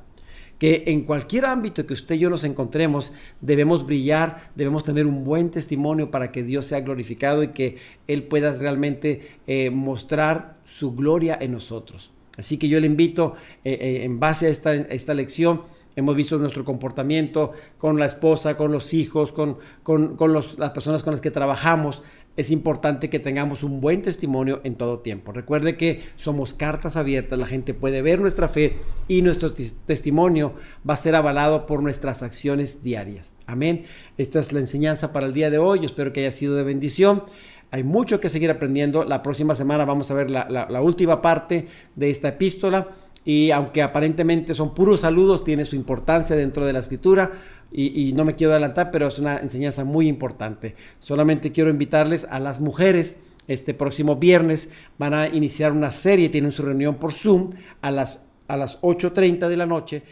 Que en cualquier ámbito que usted y yo nos encontremos, debemos brillar, debemos tener un buen testimonio para que Dios sea glorificado y que Él pueda realmente mostrar su gloria en nosotros. Así que yo le invito, en base a esta lección, hemos visto nuestro comportamiento con la esposa, con los hijos, con las personas con las que trabajamos. Es importante que tengamos un buen testimonio en todo tiempo. Recuerde que somos cartas abiertas, la gente puede ver nuestra fe y nuestro testimonio va a ser avalado por nuestras acciones diarias. Amén. Esta es la enseñanza para el día de hoy. Yo espero que haya sido de bendición. Hay mucho que seguir aprendiendo. La próxima semana vamos a ver la última parte de esta epístola. Y aunque aparentemente son puros saludos, tiene su importancia dentro de la escritura y no me quiero adelantar, pero es una enseñanza muy importante. Solamente quiero invitarles a las mujeres. Este próximo viernes van a iniciar una serie, tienen su reunión por Zoom a las 8:30 de la noche,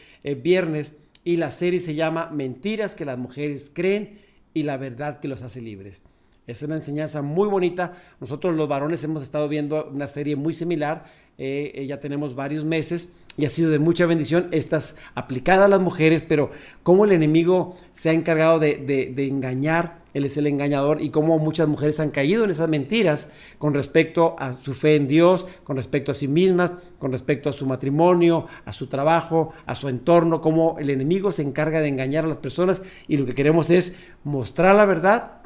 viernes, y la serie se llama Mentiras que las mujeres creen y la verdad que los hace libres. Es una enseñanza muy bonita. Nosotros los varones hemos estado viendo una serie muy similar. Ya tenemos varios meses y ha sido de mucha bendición. Estas aplicada a las mujeres, pero cómo el enemigo se ha encargado de engañar. Él es el engañador y cómo muchas mujeres han caído en esas mentiras con respecto a su fe en Dios, con respecto a sí mismas, con respecto a su matrimonio, a su trabajo, a su entorno, cómo el enemigo se encarga de engañar a las personas y lo que queremos es mostrar la verdad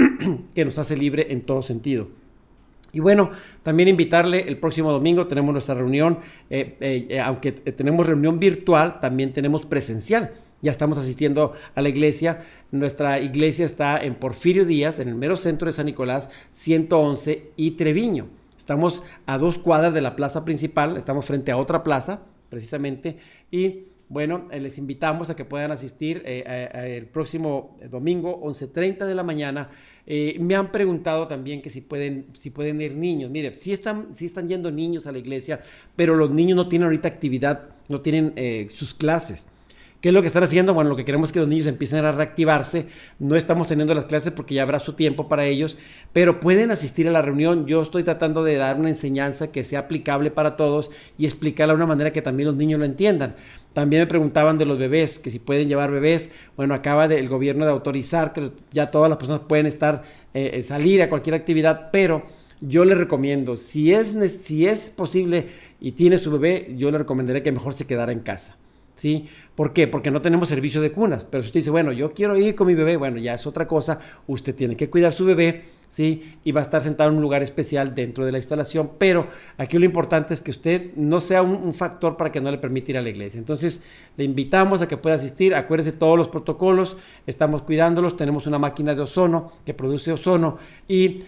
que nos hace libre en todo sentido. Y bueno, también invitarle, el próximo domingo tenemos nuestra reunión, aunque tenemos reunión virtual, también tenemos presencial. Ya estamos asistiendo a la iglesia. Nuestra iglesia está en Porfirio Díaz, en el mero centro de San Nicolás, 111 y Treviño. Estamos a 2 cuadras de la plaza principal, estamos frente a otra plaza, precisamente, y bueno, les invitamos a que puedan asistir el próximo domingo, 11:30 de la mañana. Me han preguntado también que si pueden ir niños. Mire, sí están yendo niños a la iglesia, pero los niños no tienen ahorita actividad, no tienen sus clases. ¿Qué es lo que están haciendo? Bueno, lo que queremos es que los niños empiecen a reactivarse. No estamos teniendo las clases porque ya habrá su tiempo para ellos, pero pueden asistir a la reunión. Yo estoy tratando de dar una enseñanza que sea aplicable para todos y explicarla de una manera que también los niños lo entiendan. También me preguntaban de los bebés, que si pueden llevar bebés. Bueno, acaba el gobierno de autorizar que ya todas las personas pueden salir a cualquier actividad, pero yo les recomiendo, si es posible y tiene su bebé, yo le recomendaré que mejor se quedara en casa. ¿Sí? ¿Por qué? Porque no tenemos servicio de cunas. Pero si usted dice, bueno, yo quiero ir con mi bebé, bueno, ya es otra cosa. Usted tiene que cuidar su bebé, ¿sí? Y va a estar sentado en un lugar especial dentro de la instalación. Pero aquí lo importante es que usted no sea un factor para que no le permita ir a la iglesia. Entonces, le invitamos a que pueda asistir. Acuérdese todos los protocolos. Estamos cuidándolos. Tenemos una máquina de ozono que produce ozono y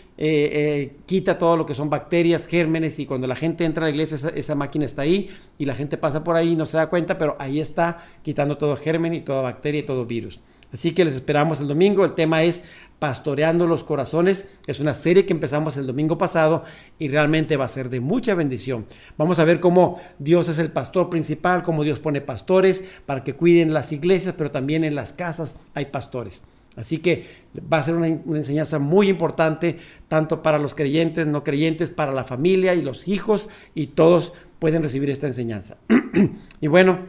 quita todo lo que son bacterias, gérmenes. Y cuando la gente entra a la iglesia, esa máquina está ahí y la gente pasa por ahí y no se da cuenta, pero ahí está quitando todo germen y toda bacteria y todo virus. Así que les esperamos el domingo. El tema es Pastoreando los Corazones. Es una serie que empezamos el domingo pasado y realmente va a ser de mucha bendición. Vamos a ver cómo Dios es el pastor principal, cómo Dios pone pastores para que cuiden las iglesias, pero también en las casas hay pastores. Así que va a ser una enseñanza muy importante, tanto para los creyentes, no creyentes, para la familia y los hijos, y todos pueden recibir esta enseñanza. Y bueno,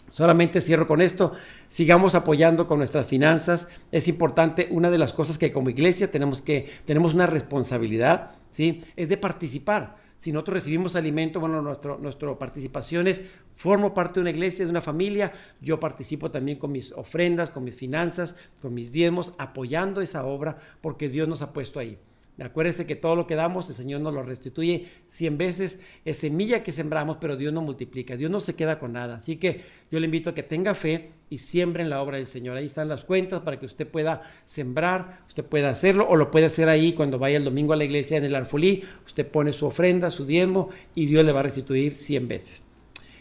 solamente cierro con esto. Sigamos apoyando con nuestras finanzas. Es importante, una de las cosas que como iglesia tenemos una responsabilidad, ¿sí? Es de participar. Si nosotros recibimos alimento, bueno, nuestra participación es, formo parte de una iglesia, de una familia, yo participo también con mis ofrendas, con mis finanzas, con mis diezmos, apoyando esa obra, porque Dios nos ha puesto ahí. Acuérdense que todo lo que damos, el Señor nos lo restituye 100 veces. Es semilla que sembramos, pero Dios no multiplica. Dios no se queda con nada. Así que yo le invito a que tenga fe y siembre en la obra del Señor. Ahí están las cuentas para que usted pueda sembrar, usted pueda hacerlo, o lo puede hacer ahí cuando vaya el domingo a la iglesia en el Arfolí. Usted pone su ofrenda, su diezmo, y Dios le va a restituir 100 veces.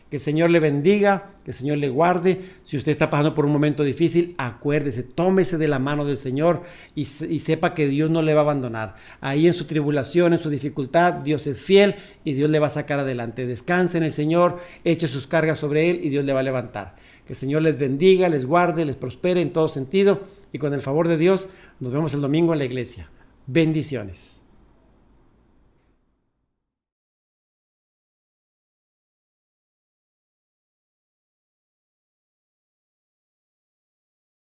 Que el Señor le bendiga, que el Señor le guarde. Si usted está pasando por un momento difícil, acuérdese, tómese de la mano del Señor y sepa que Dios no le va a abandonar. Ahí en su tribulación, en su dificultad, Dios es fiel y Dios le va a sacar adelante. Descanse en el Señor, eche sus cargas sobre Él y Dios le va a levantar. Que el Señor les bendiga, les guarde, les prospere en todo sentido, y con el favor de Dios nos vemos el domingo en la iglesia. Bendiciones.